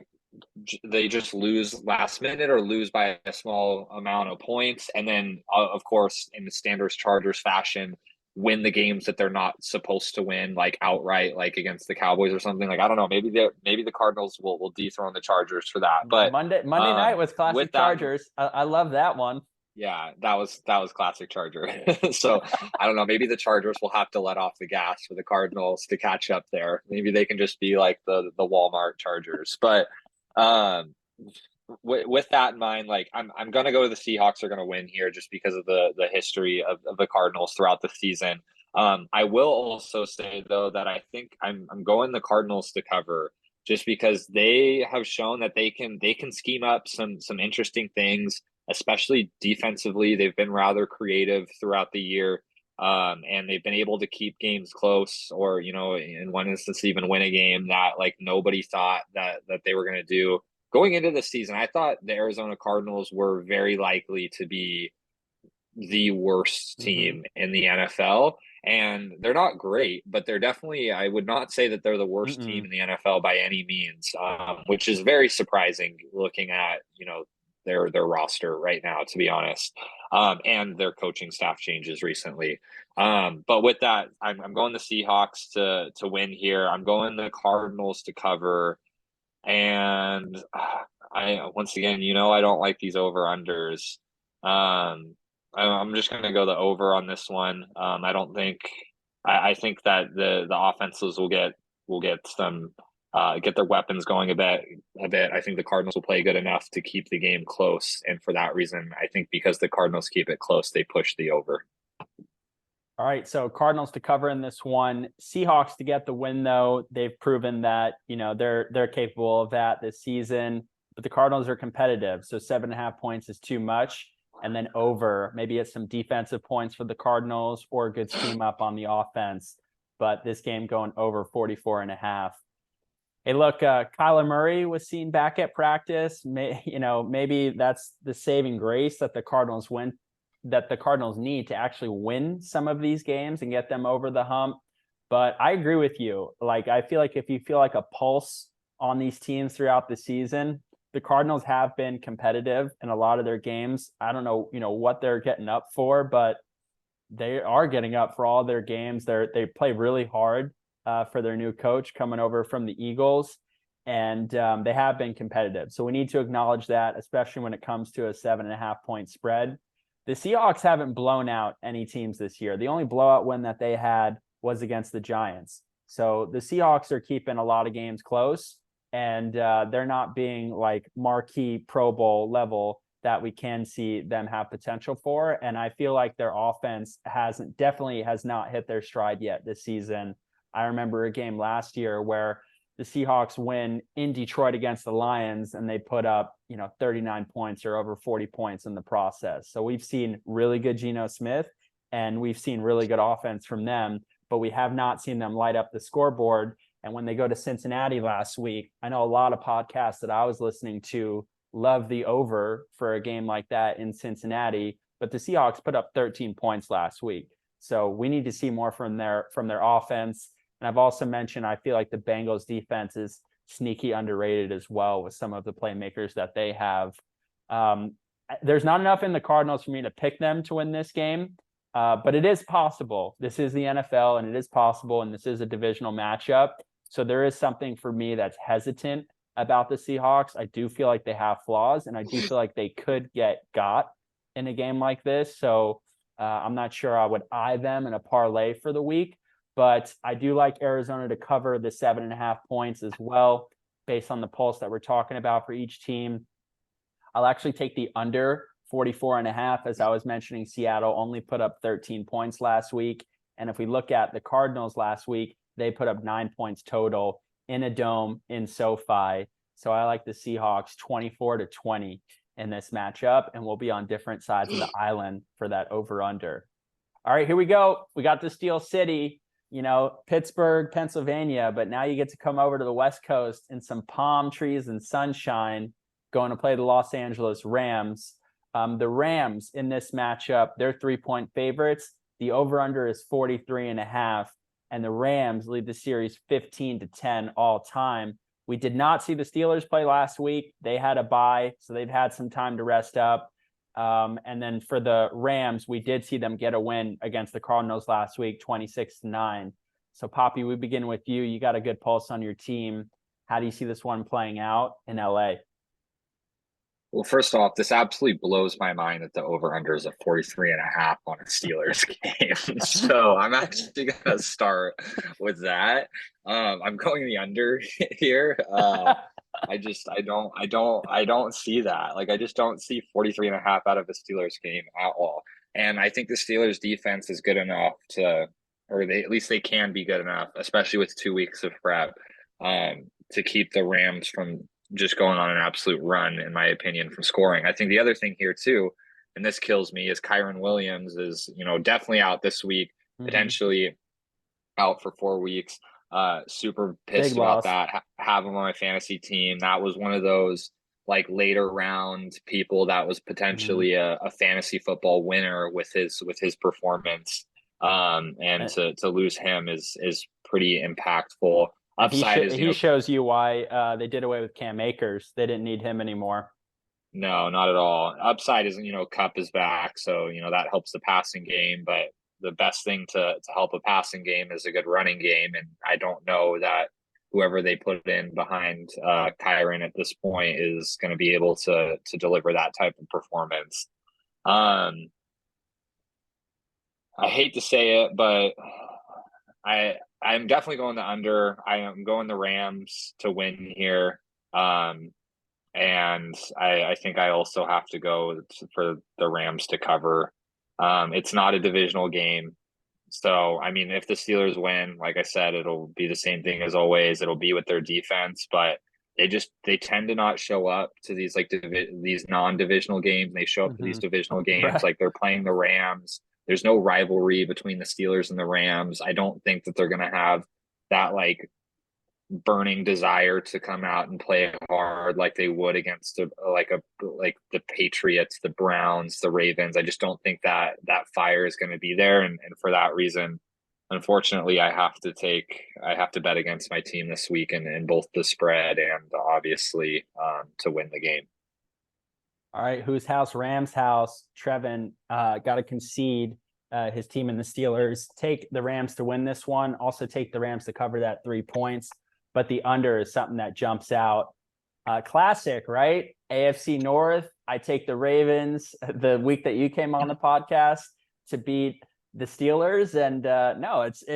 Speaker 2: they just lose last minute or lose by a small amount of points, and then of course in the standard Chargers fashion win the games that they're not supposed to win, like outright, like against the Cowboys or something. Like I don't know, maybe the Cardinals will dethrone the Chargers for that. But
Speaker 1: Monday night was classic
Speaker 2: with that,
Speaker 1: Chargers. I love that one.
Speaker 2: yeah, that was classic Charger. So I don't know, maybe the Chargers will have to let off the gas for the Cardinals to catch up there. Maybe they can just be like the Walmart Chargers. But with that in mind, like I'm gonna go to the Seahawks are gonna win here just because of the history of the Cardinals throughout the season. I will also say though that I think I'm going the Cardinals to cover just because they have shown that they can scheme up some interesting things, especially defensively. They've been rather creative throughout the year. And they've been able to keep games close, or in one instance even win a game that like nobody thought that they were going to do. Going into the season, I thought the Arizona Cardinals were very likely to be the worst team in the NFL. and they're not great, but they're definitely, I would not say that they're the worst team
Speaker 1: Mm-mm.
Speaker 2: in the NFL by any means, which is very surprising looking at, their roster right now, to be honest, and their coaching staff changes recently. But with that, I'm going the Seahawks to win here. I'm going the Cardinals to cover, and I once again, I don't like these over unders. I'm just going to go the over on this one. I don't think I think that the offenses will get some get their weapons going a bit. I think the Cardinals will play good enough to keep the game close, and for that reason, I think because the Cardinals keep it close, they push the over.
Speaker 1: All right, so Cardinals to cover in this one. Seahawks to get the win, though. They've proven that they're capable of that this season. But the Cardinals are competitive, so 7.5 points is too much. And then over, maybe it's some defensive points for the Cardinals or a good scheme up on the offense. But this game going over 44.5. Hey, look, Kyler Murray was seen back at practice. Maybe that's the saving grace that the Cardinals need to actually win some of these games and get them over the hump. But I agree with you. Like, I feel like if you feel like a pulse on these teams throughout the season, the Cardinals have been competitive in a lot of their games. I don't know, what they're getting up for, but they are getting up for all their games. They play really hard for their new coach coming over from the Eagles, and they have been competitive. So we need to acknowledge that, especially when it comes to a 7.5 point spread. The Seahawks haven't blown out any teams this year. The only blowout win that they had was against the Giants. So the Seahawks are keeping a lot of games close, and they're not being like marquee Pro Bowl level that we can see them have potential for. And I feel like their offense has not hit their stride yet this season. I remember a game last year where the Seahawks win in Detroit against the Lions, and they put up, 39 points or over 40 points in the process. So we've seen really good Geno Smith, and we've seen really good offense from them, but we have not seen them light up the scoreboard. And when they go to Cincinnati last week, I know a lot of podcasts that I was listening to love the over for a game like that in Cincinnati, but the Seahawks put up 13 points last week. So we need to see more from their offense. And I've also mentioned, I feel like the Bengals defense is sneaky underrated as well with some of the playmakers that they have. There's not enough in the Cardinals for me to pick them to win this game, but it is possible. This is the NFL, and it is possible, and this is a divisional matchup. So there is something for me that's hesitant about the Seahawks. I do feel like they have flaws, and I do feel like they could get got in a game like this. So I'm not sure I would eye them in a parlay for the week. But I do like Arizona to cover the 7.5 points as well, based on the pulse that we're talking about for each team. I'll actually take the under 44.5. As I was mentioning, Seattle only put up 13 points last week. And if we look at the Cardinals last week, they put up 9 points total in a dome in SoFi. So I like the Seahawks 24-20 in this matchup, and we'll be on different sides of the island for that over under. All right, here we go. We got the Steel City, Pittsburgh, Pennsylvania, but now you get to come over to the West Coast in some palm trees and sunshine, going to play the Los Angeles Rams. The Rams in this matchup, they're 3-point favorites. The over-under is 43.5, and the Rams lead the series 15-10 all time. We did not see the Steelers play last week. They had a bye, so they've had some time to rest up. And then for the Rams, we did see them get a win against the Cardinals last week, 26-9. So, Poppy, we begin with you. You got a good pulse on your team. How do you see this one playing out in LA?
Speaker 2: Well, first off, this absolutely blows my mind that the over-under is a 43.5 on a Steelers game. So I'm actually going to start with that. I'm going the under here. I don't see that. Like, I just don't see 43.5 out of a Steelers game at all. And I think the Steelers defense is good enough or at least they can be good enough, especially with 2 weeks of prep, to keep the Rams from just going on an absolute run, in my opinion, from scoring. I think the other thing here too, and this kills me, is Kyren Williams is, definitely out this week, potentially out for 4 weeks. Super pissed about that. Have him on my fantasy team. That was one of those like later round people that was potentially a fantasy football winner with his performance. And
Speaker 1: And,
Speaker 2: to lose him is pretty impactful.
Speaker 1: and he
Speaker 2: Upside is,
Speaker 1: he shows you why they did away with Cam Akers. They didn't need him anymore.
Speaker 2: no, not at all. Upside isn't, Cup is back, so that helps the passing game. But the best thing to help a passing game is a good running game, and I don't know that whoever they put in behind Kyron at this point is going to be able to deliver that type of performance. Um, I hate to say it, but I'm definitely going the under. I am going the Rams to win here. And I think I also have to go for the Rams to cover. It's not a divisional game. So, I mean, if the Steelers win, like I said, it'll be the same thing as always. It'll be with their defense, but they tend to not show up to these these non-divisional games. They show up to these divisional games
Speaker 1: Right.
Speaker 2: like they're playing the Rams. There's no rivalry between the Steelers and the Rams. I don't think that they're going to have that burning desire to come out and play hard like they would against like the Patriots, the Browns, the Ravens. I just don't think that fire is going to be there, and for that reason, unfortunately, I have to bet against my team this week in both the spread and obviously to win the game.
Speaker 1: All right, whose house? Rams' house. Trevin got to concede his team and the Steelers. Take the Rams to win this one. Also take the Rams to cover that 3 points. But the under is something that jumps out. Classic, right? AFC North. I take the Ravens the week that you came on the podcast to beat the Steelers, and no, it's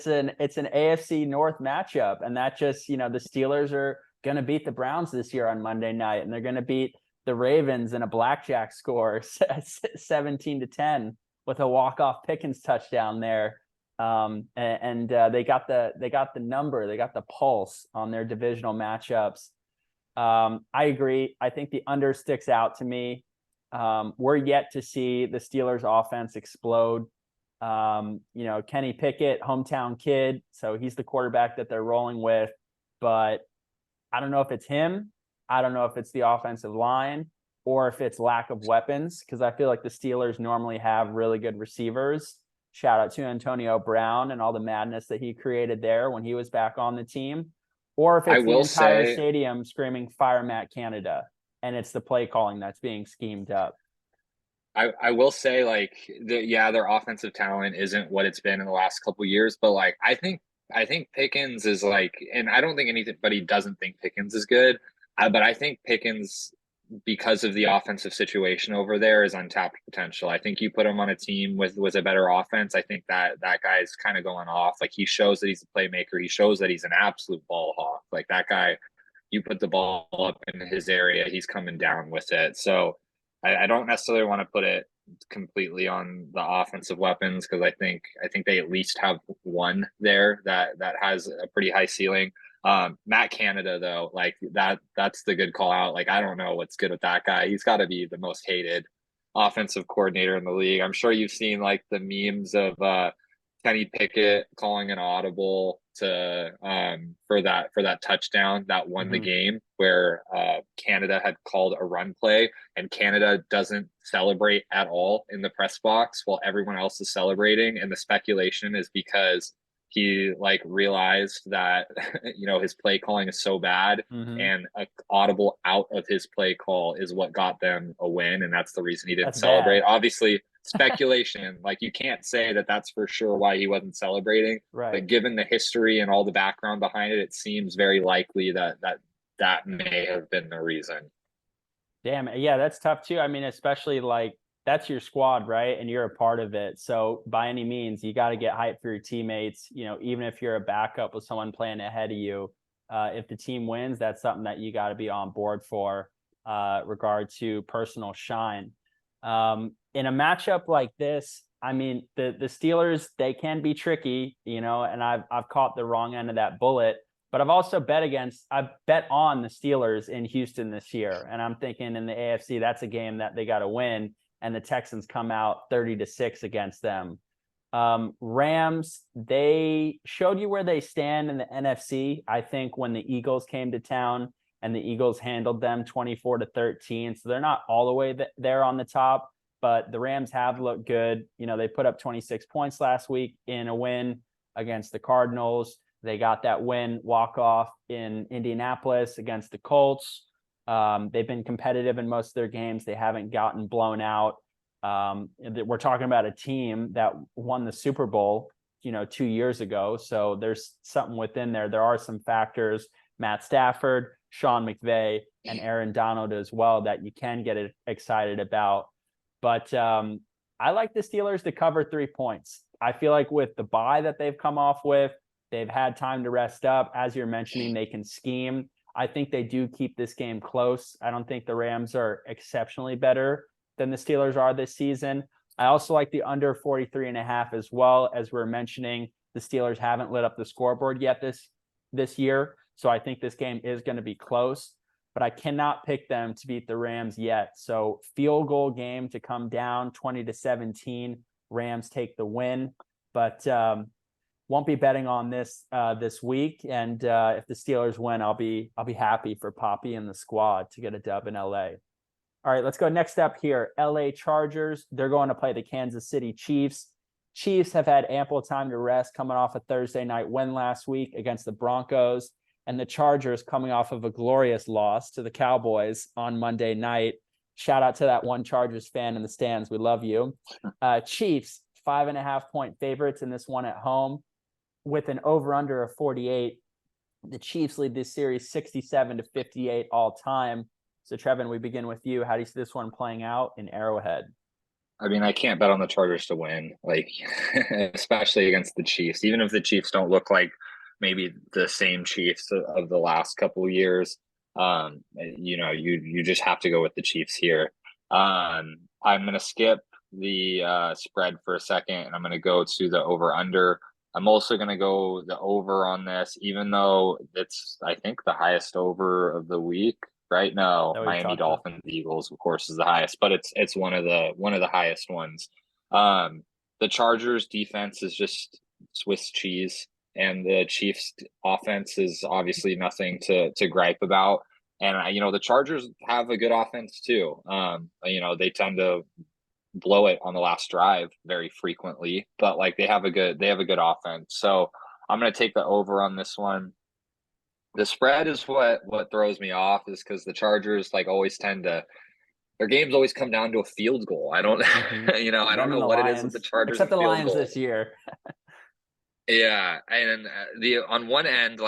Speaker 1: an AFC North matchup, and that just the Steelers are going to beat the Browns this year on Monday night, and they're going to beat the Ravens in a blackjack score 17-10 with a walk-off Pickens touchdown there. They got the number, they got the pulse on their divisional matchups. I agree. I think the under sticks out to me. We're yet to see the Steelers offense explode. Kenny Pickett, hometown kid, so he's the quarterback that they're rolling with, but I don't know if it's him. I don't know if it's the offensive line or if it's lack of weapons, because I feel like the Steelers normally have really good receivers. Shout out to Antonio Brown and all the madness that he created there when he was back on the team. Or if it's the entire stadium screaming "Fire Matt Canada," and it's the play calling that's being schemed up.
Speaker 2: I will say, their offensive talent isn't what it's been in the last couple of years, but I think Pickens is and I don't think anybody doesn't think Pickens is good, but I think Pickens, because of the offensive situation over there, is untapped potential. I think you put him on a team with a better offense, I think that guy's kind of going off. He shows that he's a playmaker. He shows that he's an absolute ball hawk. That guy, you put the ball up in his area, he's coming down with it. So I don't necessarily want to put it completely on the offensive weapons, because I think they at least have one there that has a pretty high ceiling. Matt Canada, though, that's the good call out. I don't know what's good with that guy. He's got to be the most hated offensive coordinator in the league. I'm sure you've seen the memes of Kenny Pickett calling an audible to for that touchdown that won the game, where Canada had called a run play, and Canada doesn't celebrate at all in the press box while everyone else is celebrating, and the speculation is because he realized that his play calling is so bad, and an audible out of his play call is what got them a win, and that's the reason he didn't celebrate. Bad. Obviously, speculation. You can't say that that's for sure why he wasn't celebrating.
Speaker 1: Right.
Speaker 2: But given the history and all the background behind it, it seems very likely that may have been the reason.
Speaker 1: Damn, yeah, that's tough too. I mean, especially that's your squad, right? And you're a part of it. So by any means, you got to get hyped for your teammates. Even if you're a backup with someone playing ahead of you, if the team wins, that's something that you got to be on board for, regard to personal shine. In a matchup like this, I mean, the Steelers, they can be tricky, and I've caught the wrong end of that bullet. But I've bet on the Steelers in Houston this year. And I'm thinking in the AFC, that's a game that they got to win. And the Texans come out 30-6 against them. Rams, they showed you where they stand in the NFC. I think when the Eagles came to town and the Eagles handled them 24-13. So they're not all the way there on the top, but the Rams have looked good. You know, they put up 26 points last week in a win against the Cardinals. They got that win walk-off in Indianapolis against the Colts. They've been competitive in most of their games. They haven't gotten blown out. We're talking about a team that won the Super Bowl, 2 years ago. So there's something within there. There are some factors, Matt Stafford, Sean McVay, and Aaron Donald as well, that you can get excited about. But I like the Steelers to cover 3 points. I feel like with the bye that they've come off with, they've had time to rest up. As you're mentioning, they can scheme. I think they do keep this game close. I don't think the Rams are exceptionally better than the Steelers are this season. I also like the under 43.5 as well. As we're mentioning, the Steelers haven't lit up the scoreboard yet this year. So I think this game is going to be close, but I cannot pick them to beat the Rams yet. So field goal game to come down 20-17. Rams take the win, but won't be betting on this this week. And if the Steelers win, I'll be happy for Poppy and the squad to get a dub in LA. All right, let's go next up here. LA Chargers. They're going to play the Kansas City Chiefs. Chiefs have had ample time to rest coming off a Thursday night win last week against the Broncos, and the Chargers coming off of a glorious loss to the Cowboys on Monday night. Shout out to that one Chargers fan in the stands. We love you. Chiefs, 5.5-point favorites in this one at home with an over-under of 48. The Chiefs lead this series 67-58 all time. So, Trevin, we begin with you. How do you see this one playing out in Arrowhead?
Speaker 2: I mean, I can't bet on the Chargers to win, especially against the Chiefs. Even if the Chiefs don't look like maybe the same Chiefs of the last couple of years, you just have to go with the Chiefs here. I'm going to skip the spread for a second, and I'm going to go to the over-under. I'm also going to go the over on this, even though it's, I think, the highest over of the week. Right now, Miami Dolphins Eagles, of course, is the highest, but it's one of the highest ones. The Chargers defense is just Swiss cheese, and the Chiefs offense is obviously nothing to gripe about. And the Chargers have a good offense too. They tend to blow it on the last drive very frequently, but they have a good offense. So I'm going to take the over on this one. The spread is what throws me off, is because the Chargers always tend to, their games always come down to a field goal. I don't, I don't know what it is with the Chargers.
Speaker 1: Except the Lions this year.
Speaker 2: Yeah, and on one end,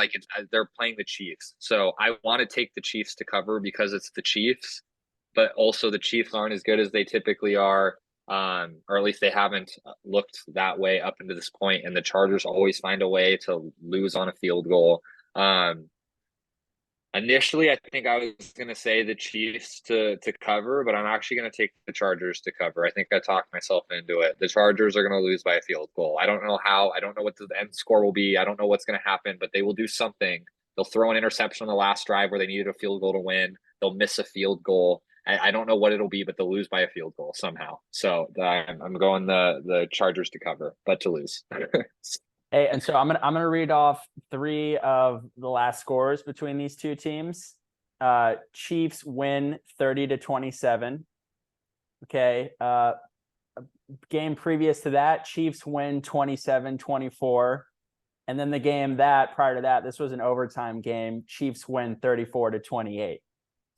Speaker 2: they're playing the Chiefs, so I want to take the Chiefs to cover because it's the Chiefs, but also the Chiefs aren't as good as they typically are, or at least they haven't looked that way up into this point. And the Chargers always find a way to lose on a field goal. Initially, I think I was going to say the Chiefs to cover, but I'm actually going to take the Chargers to cover. I think I talked myself into it. The Chargers are going to lose by a field goal. I don't know how. I don't know what the end score will be. I don't know what's going to happen, but they will do something. They'll throw an interception on the last drive where they needed a field goal to win. They'll miss a field goal. I don't know what it'll be, but they'll lose by a field goal somehow. So I'm going the Chargers to cover, but to lose.
Speaker 1: Hey, and so I'm gonna read off 3 of the last scores between these two teams. Chiefs win 30-27. Okay. Game previous to that, Chiefs win 27-24. And then the game prior to that, this was an overtime game. Chiefs win 34-28.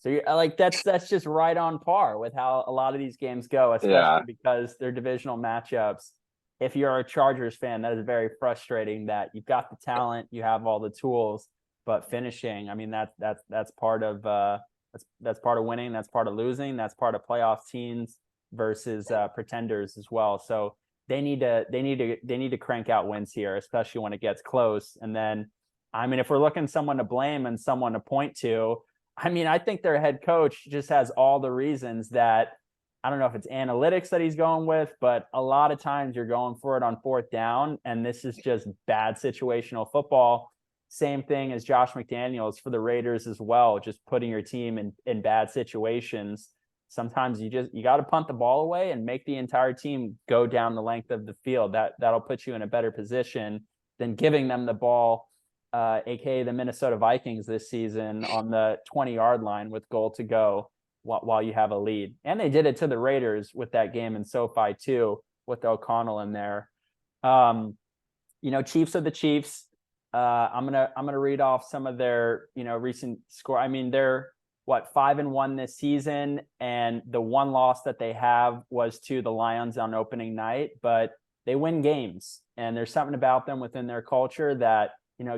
Speaker 1: So you're that's just right on par with how a lot of these games go, especially because they're divisional matchups. If you're a Chargers fan, that is very frustrating that you've got the talent, you have all the tools, but finishing, I mean, that's part of that's part of winning, that's part of losing, that's part of playoff teams versus pretenders as well. So they need to crank out wins here, especially when it gets close. And then, I mean, if we're looking someone to blame and someone to point to, I mean, I think their head coach just has all the reasons that, I don't know if it's analytics that he's going with, but a lot of times you're going for it on 4th down, and this is just bad situational football. Same thing as Josh McDaniels for the Raiders as well, just putting your team in bad situations. Sometimes you got to punt the ball away and make the entire team go down the length of the field. That'll put you in a better position than giving them the ball, aka the Minnesota Vikings this season on the 20-yard line with goal to go. while you have a lead. And they did it to the Raiders with that game in SoFi too, with O'Connell in there. Chiefs are the Chiefs. I'm gonna read off some of their recent score. I mean, they're 5-1 this season, and the one loss that they have was to the Lions on opening night, but they win games, and there's something about them within their culture that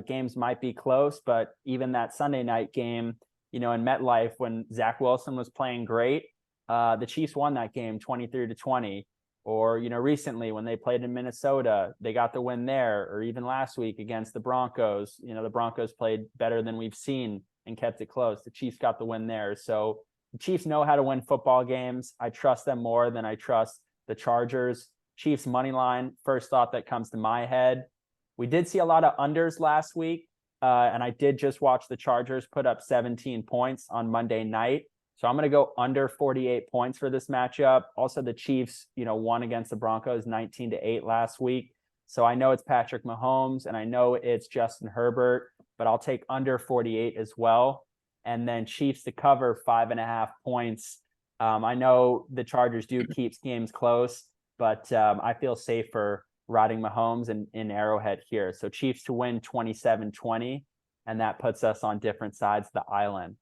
Speaker 1: games might be close, but even that Sunday night game, in MetLife when Zach Wilson was playing great, the Chiefs won that game 23-20. Or, recently when they played in Minnesota, they got the win there. Or even last week against the Broncos, the Broncos played better than we've seen and kept it close. The Chiefs got the win there. So the Chiefs know how to win football games. I trust them more than I trust the Chargers. Chiefs money line, first thought that comes to my head. We did see a lot of unders last week. And I did just watch the Chargers put up 17 points on Monday night. So I'm going to go under 48 points for this matchup. Also, the Chiefs, won against the Broncos 19-8 last week. So I know it's Patrick Mahomes and I know it's Justin Herbert, but I'll take under 48 as well. And then Chiefs to cover 5.5 points. I know the Chargers do keep games close, but I feel safer riding Mahomes in Arrowhead here. So Chiefs to win 27-20, and that puts us on different sides of the island.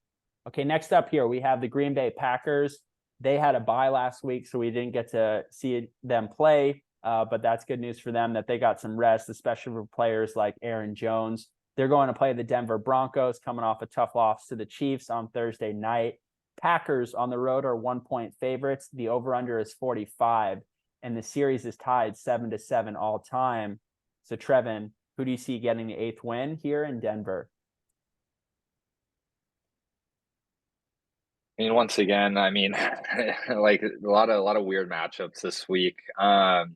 Speaker 1: Okay, next up here, we have the Green Bay Packers. They had a bye last week, so we didn't get to see them play, but that's good news for them that they got some rest, especially for players like Aaron Jones. They're going to play the Denver Broncos, coming off a tough loss to the Chiefs on Thursday night. Packers on the road are 1-point favorites. The over-under is 45, and the series is tied 7-7 all time. So, Trevin, who do you see getting the 8th win here in Denver?
Speaker 2: Once again, like a lot of weird matchups this week. I'm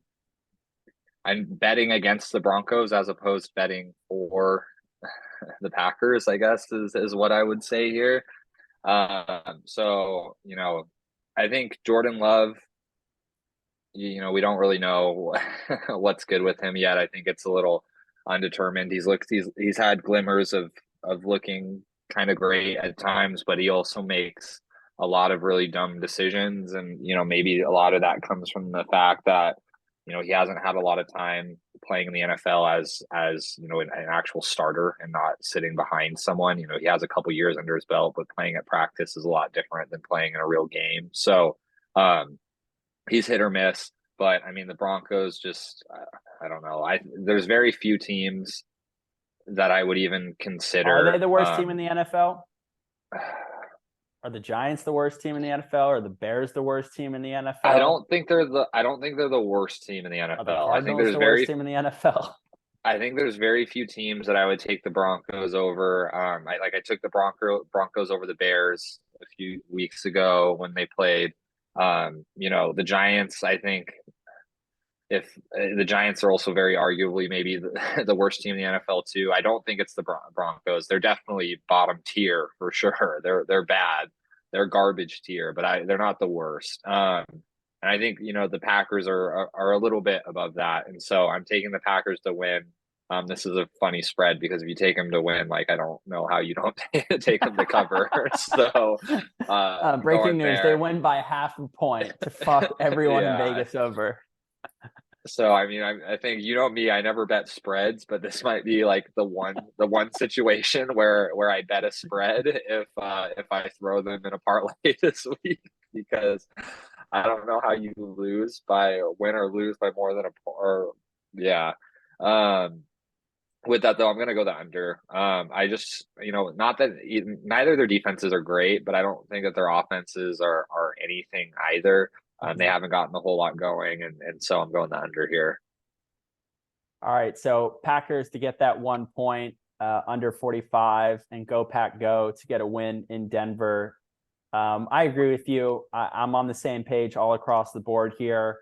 Speaker 2: betting against the Broncos as opposed to betting for the Packers, I guess is what I would say here. So, I think Jordan Love, we don't really know what's good with him yet. I think it's a little undetermined. He's had glimmers of looking kind of great at times, but he also makes a lot of really dumb decisions. And, maybe a lot of that comes from the fact that, he hasn't had a lot of time playing in the NFL as an actual starter and not sitting behind someone. He has a couple years under his belt, but playing at practice is a lot different than playing in a real game. So he's hit or miss. But the Broncos just, I don't know. There's very few teams that I would even consider.
Speaker 1: Are they the worst team in the NFL? Are the Giants the worst team in the NFL? Or the Bears the worst team in the NFL?
Speaker 2: I don't think they're the worst team in the NFL.
Speaker 1: Are the Cardinals the worst team in the NFL?
Speaker 2: I think there's very few teams that I would take the Broncos over. I took the Broncos over the Bears a few weeks ago when they played. The Giants, I think if the Giants are also very arguably maybe the worst team in the NFL too. I don't think it's the Broncos. They're definitely bottom tier for sure. They're bad. They're garbage tier, but they're not the worst. And I think the Packers are a little bit above that, and so I'm taking the Packers to win. This is a funny spread because if you take them to win, I don't know how you don't take them to cover. So
Speaker 1: breaking news: they win by half a point to fuck everyone in Vegas over.
Speaker 2: So I think me, I never bet spreads, but this might be like the one situation where I bet a spread if I throw them in a parlay this week, because I don't know how you win or lose by more than with that though, I'm gonna go the under. I just not that neither of their defenses are great, but I don't think that their offenses are anything either. They haven't gotten a whole lot going, and so I'm going the under here.
Speaker 1: All right, so Packers to get that 1 point, under 45, and go Pack go to get a win in Denver. I agree with you. I'm on the same page all across the board here.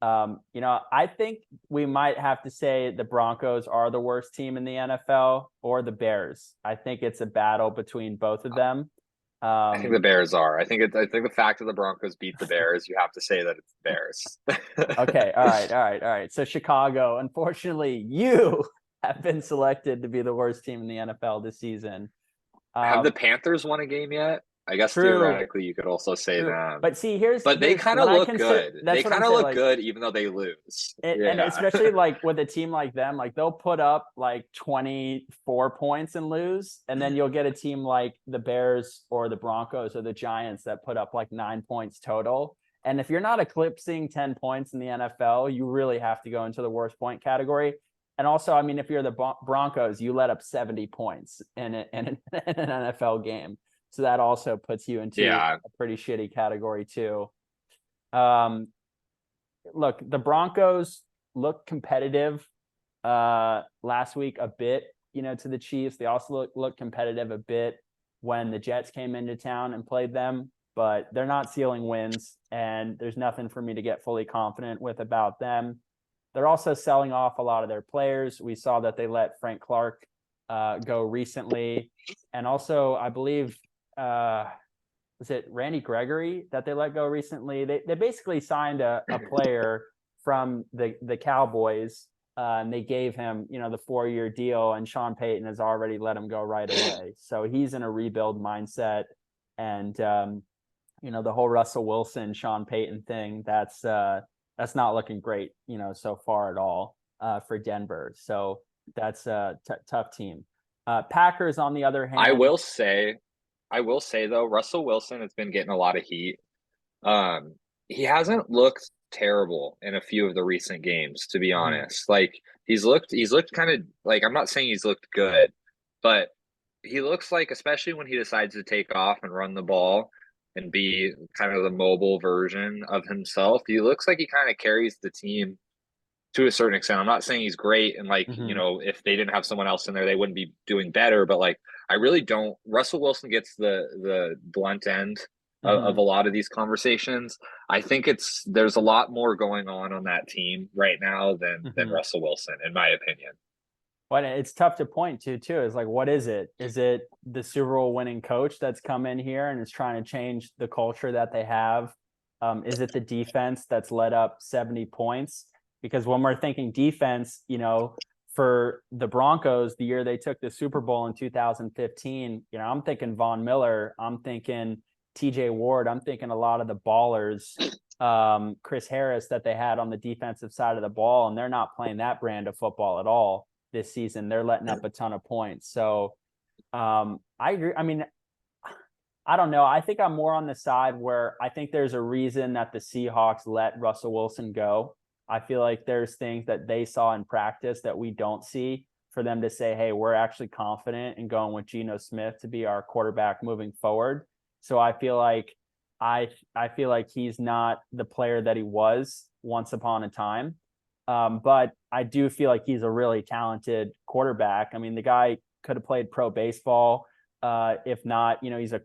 Speaker 1: I think we might have to say the Broncos are the worst team in the NFL, or the Bears. I think it's a battle between both of them.
Speaker 2: I think the Bears are. I think the fact that the Broncos beat the Bears, you have to say that it's the Bears.
Speaker 1: Okay. All right. So Chicago, unfortunately, you have been selected to be the worst team in the NFL this season.
Speaker 2: Have the Panthers won a game yet? I guess
Speaker 1: True.
Speaker 2: theoretically you could also say
Speaker 1: True.
Speaker 2: them.
Speaker 1: But see, here's
Speaker 2: But they
Speaker 1: there's
Speaker 2: kind
Speaker 1: when
Speaker 2: of
Speaker 1: I
Speaker 2: look
Speaker 1: consider
Speaker 2: good.
Speaker 1: that's
Speaker 2: They
Speaker 1: what I'm
Speaker 2: kind of
Speaker 1: saying.
Speaker 2: look
Speaker 1: Like
Speaker 2: good even though they lose.
Speaker 1: and
Speaker 2: Yeah.
Speaker 1: especially like with a team like them, like they'll put up like 24 points and lose, and then you'll get a team like the Bears or the Broncos or the Giants that put up like 9 points total. And if you're not eclipsing 10 points in the NFL, you really have to go into the worst point category. And also, I mean, if you're the Broncos, you let up 70 points in an NFL game. So that also puts you into
Speaker 2: Yeah.
Speaker 1: a pretty shitty category too. Um, Look, the Broncos look competitive last week a bit, to the Chiefs. They also look competitive a bit when the Jets came into town and played them, but they're not sealing wins, and there's nothing for me to get fully confident with about them. They're also selling off a lot of their players. We saw that they let Frank Clark go recently. And also, I believe, was it Randy Gregory that they let go recently? They basically signed a player from the Cowboys, and they gave him, the 4-year deal, and Sean Payton has already let him go right away. So he's in a rebuild mindset. And, the whole Russell Wilson, Sean Payton thing, that's not looking great, so far at all for Denver. So that's a tough team. Packers, on the other hand.
Speaker 2: I will say though, Russell Wilson has been getting a lot of heat. He hasn't looked terrible in a few of the recent games, to be honest. Like he's looked kind of like, I'm not saying he's looked good, but he looks like, especially when he decides to take off and run the ball and be kind of the mobile version of himself, he looks like he kind of carries the team to a certain extent. I'm not saying he's great, and like, if they didn't have someone else in there, they wouldn't be doing better. But like, I really don't. Russell Wilson gets the blunt end of a lot of these conversations. I think there's a lot more going on that team right now than Russell Wilson, in my opinion.
Speaker 1: Well, it's tough to point to too. Is like, what is it? Is it the Super Bowl winning coach that's come in here and is trying to change the culture that they have? Is it the defense that's led up 70 points? Because when we're thinking defense, for the Broncos, the year they took the Super Bowl in 2015, I'm thinking Von Miller, I'm thinking TJ Ward, I'm thinking a lot of the ballers, Chris Harris, that they had on the defensive side of the ball, and they're not playing that brand of football at all this season. They're letting up a ton of points. So I agree. I mean, I don't know. I think I'm more on the side where I think there's a reason that the Seahawks let Russell Wilson go. I feel like there's things that they saw in practice that we don't see for them to say, hey, we're actually confident in going with Geno Smith to be our quarterback moving forward. So I feel like he's not the player that he was once upon a time. But I do feel like he's a really talented quarterback. I mean, the guy could have played pro baseball. If not, he's a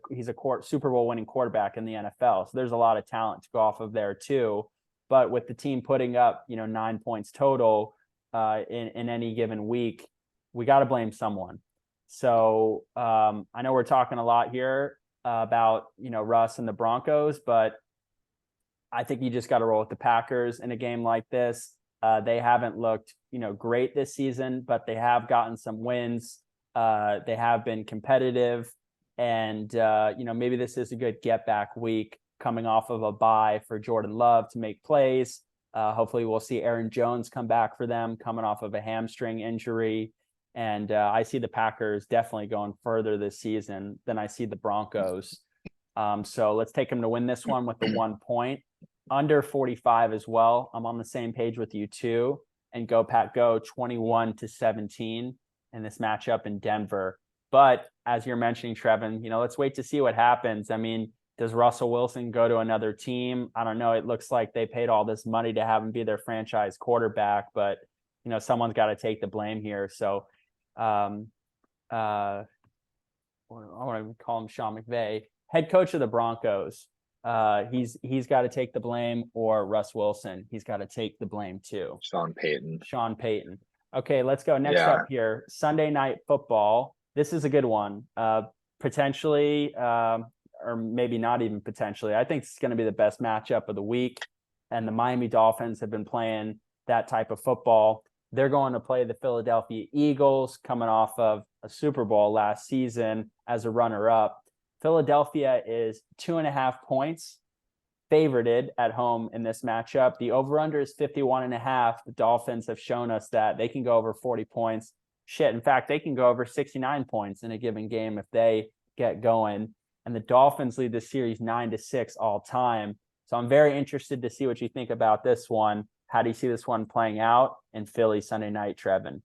Speaker 1: Super Bowl winning quarterback in the NFL. So there's a lot of talent to go off of there too. But with the team putting up, 9 points total in any given week, we got to blame someone. So I know we're talking a lot here about, Russ and the Broncos, but I think you just got to roll with the Packers in a game like this. They haven't looked, great this season, but they have gotten some wins. They have been competitive, and maybe this is a good get back week coming off of a bye for Jordan Love to make plays. Hopefully we'll see Aaron Jones come back for them coming off of a hamstring injury. And I see the Packers definitely going further this season than I see the Broncos. So let's take them to win this one with the 1 point. Under 45 as well. I'm on the same page with you too. And go Pack Go 21-17 in this matchup in Denver. But as you're mentioning, Trevin, let's wait to see what happens. I mean, does Russell Wilson go to another team? I don't know. It looks like they paid all this money to have him be their franchise quarterback, but someone's got to take the blame here. So I want to call him Sean McVay, head coach of the Broncos. He's got to take the blame, or Russ Wilson. He's got to take the blame too.
Speaker 2: Sean Payton.
Speaker 1: Okay, let's go. Next up here, Sunday Night Football. This is a good one. Potentially, or maybe not even potentially. I think it's going to be the best matchup of the week. And the Miami Dolphins have been playing that type of football. They're going to play the Philadelphia Eagles, coming off of a Super Bowl last season as a runner-up. Philadelphia is 2.5 points favorited at home in this matchup. The over-under is 51.5. The Dolphins have shown us that they can go over 40 points. In fact, they can go over 69 points in a given game if they get going. And the Dolphins lead the series 9-6 all time. So I'm very interested to see what you think about this one. How do you see this one playing out in Philly Sunday night, Trevin?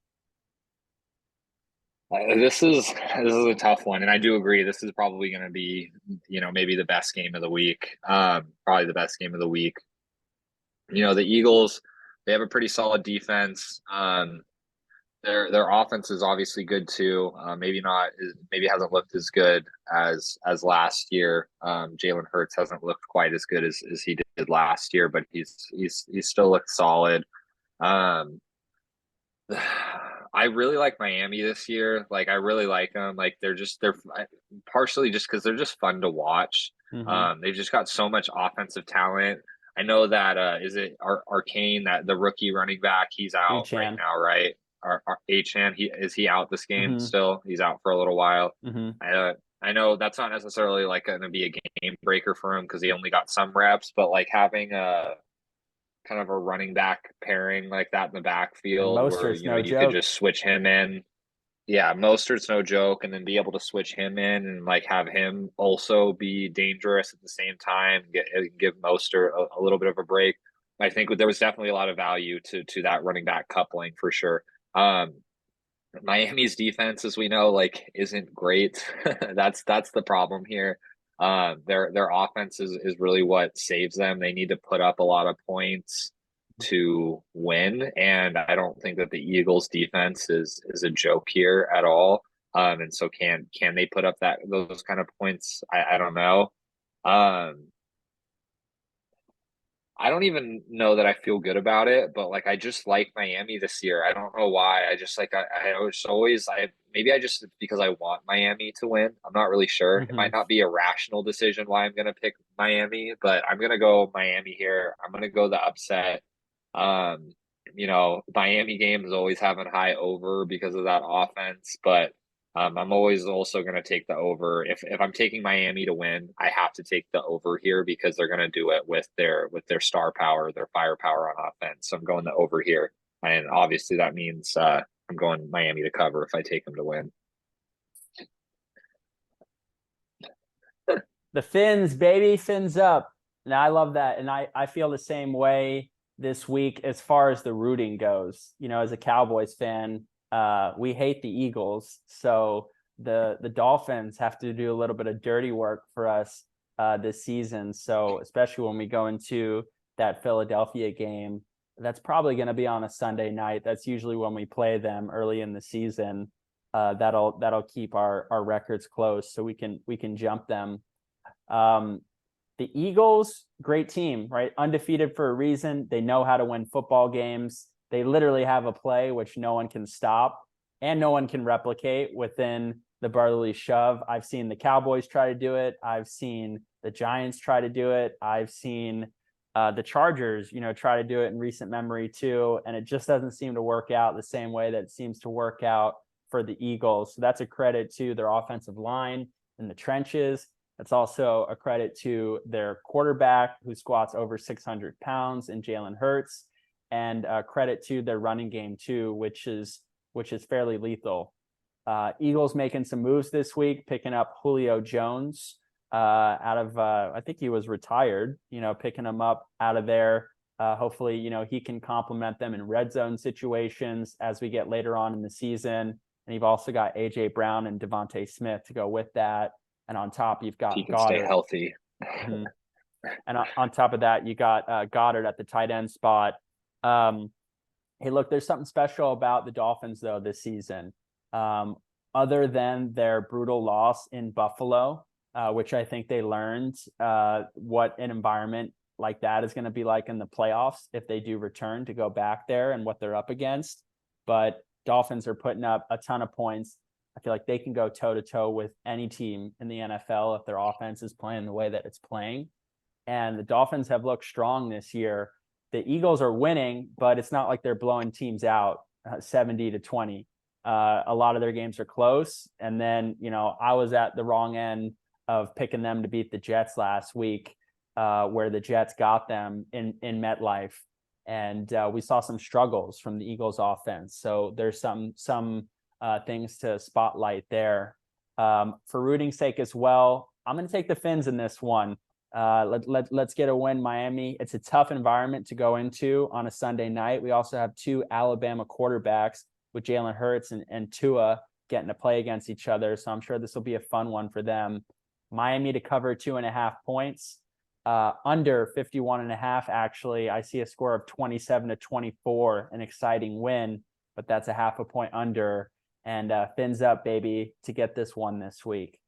Speaker 2: This is a tough one, and I do agree. This is probably going to be, maybe the best game of the week. Probably the best game of the week. The Eagles, they have a pretty solid defense. Their offense is obviously good too. Maybe hasn't looked as good as last year. Jalen Hurts hasn't looked quite as good as he did last year, but he's still looked solid. I really like Miami this year. Like, I really like them. Like, they're partially just because they're just fun to watch.
Speaker 1: Mm-hmm.
Speaker 2: They've just got so much offensive talent. I know that is it Arcane, that the rookie running back, he's out right now, right? Achan, is he out this game
Speaker 1: Mm-hmm.
Speaker 2: still? He's out for a little while.
Speaker 1: Mm-hmm.
Speaker 2: I know that's not necessarily like going to be a game breaker for him because he only got some reps, but like having a kind of a running back pairing like that in the
Speaker 1: And
Speaker 2: backfield where
Speaker 1: Mostert's no
Speaker 2: you could
Speaker 1: joke.
Speaker 2: just switch him in. Yeah, Mostert's no joke, and then be able to switch him in and like have him also be dangerous at the same time. Give Mostert a little bit of a break. I think there was definitely a lot of value to that running back coupling for sure. Miami's defense, as we know, like isn't great. That's the problem here. Their offense is really what saves them. They need to put up a lot of points to win, and I don't think that the Eagles' defense is a joke here at all. And so can they put up those kind of points? I don't know. I don't even know that I feel good about it, but like I just like Miami this year. I don't know why. I just like I was always maybe I just because I want Miami to win. I'm not really sure. It
Speaker 1: Mm-hmm.
Speaker 2: might not be a rational decision why I'm gonna pick Miami, but I'm gonna go Miami here. I'm gonna go the upset. Um, Miami games always have a high over because of that offense, but I'm always also going to take the over. If I'm taking Miami to win, I have to take the over here because they're going to do it with their star power, their firepower on offense. So I'm going the over here, and obviously that means I'm going Miami to cover if I take them to win.
Speaker 1: The Fins, baby, fins up. And I love that. And I feel the same way this week as far as the rooting goes. As a Cowboys fan, we hate the Eagles. So the Dolphins have to do a little bit of dirty work for us this season. So especially when we go into that Philadelphia game, that's probably going to be on a Sunday night. That's usually when we play them early in the season. That'll keep our records close so we can jump them. The Eagles, great team, right? Undefeated for a reason. They know how to win football games. They literally have a play which no one can stop and no one can replicate within the brotherly shove. I've seen the Cowboys try to do it. I've seen the Giants try to do it. I've seen the Chargers, try to do it in recent memory too. And it just doesn't seem to work out the same way that it seems to work out for the Eagles. So that's a credit to their offensive line in the trenches. It's also a credit to their quarterback who squats over 600 pounds in Jalen Hurts, and credit to their running game too, which is fairly lethal. Eagles making some moves this week, picking up Julio Jones out of I think he was retired, picking him up out of there. Hopefully, he can complement them in red zone situations as we get later on in the season. And you've also got AJ Brown and Devontae Smith to go with that. And on top, you've got
Speaker 2: He can
Speaker 1: Goddard.
Speaker 2: stay healthy.
Speaker 1: Mm-hmm. And on top of that, you got Goddard at the tight end spot. Hey, look, there's something special about the Dolphins, though, this season. Other than their brutal loss in Buffalo, which I think they learned what an environment like that is going to be like in the playoffs if they do return to go back there and what they're up against. But Dolphins are putting up a ton of points. I feel like they can go toe-to-toe with any team in the NFL if their offense is playing the way that it's playing. And the Dolphins have looked strong this year. The Eagles are winning, but it's not like they're blowing teams out 70-20. A lot of their games are close. And then, I was at the wrong end of picking them to beat the Jets last week, where the Jets got them in MetLife. And we saw some struggles from the Eagles offense. So there's some things to spotlight there. For rooting sake as well, I'm going to take the Fins in this one. Let's get a win, Miami. It's a tough environment to go into on a Sunday night. We also have two Alabama quarterbacks with Jalen Hurts and Tua getting to play against each other. So I'm sure this will be a fun one for them. Miami to cover 2.5 points. Under 51.5, actually. I see a score of 27-24, an exciting win, but that's a 0.5 point under. And Fins up, baby, to get this one this week.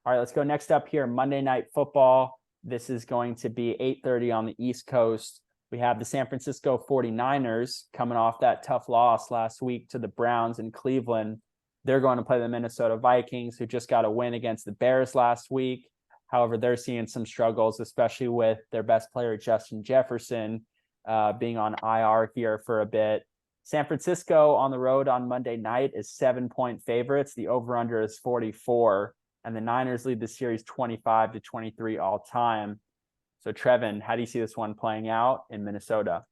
Speaker 1: All right, let's go next up here. Monday Night Football. This is going to be 8:30 on the East Coast. We have the San Francisco 49ers coming off that tough loss last week to the Browns in Cleveland. They're going to play the Minnesota Vikings, who just got a win against the Bears last week. However, they're seeing some struggles, especially with their best player, Justin Jefferson, being on IR here for a bit. San Francisco on the road on Monday night is 7-point favorites. The over-under is 44, and the Niners lead the series 25-23 all time. So, Trevin, how do you see this one playing out in Minnesota?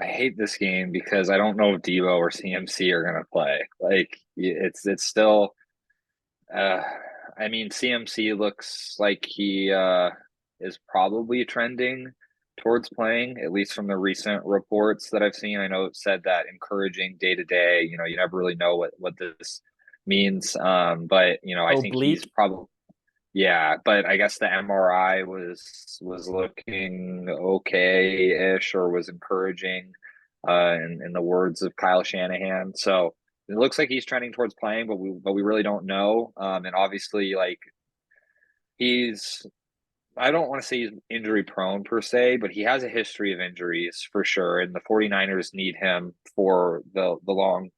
Speaker 2: I hate this game because I don't know if Debo or CMC are going to play. Like, it's still, I mean, CMC looks like he is probably trending towards playing, at least from the recent reports that I've seen. I know it said that encouraging day to day. You never really know what this means. But I think he's probably, yeah. But I guess the MRI was looking okay-ish, or was encouraging, in the words of Kyle Shanahan. So it looks like he's trending towards playing, but we really don't know. And obviously, like, I don't want to say he's injury prone per se, but he has a history of injuries for sure. And the 49ers need him for the long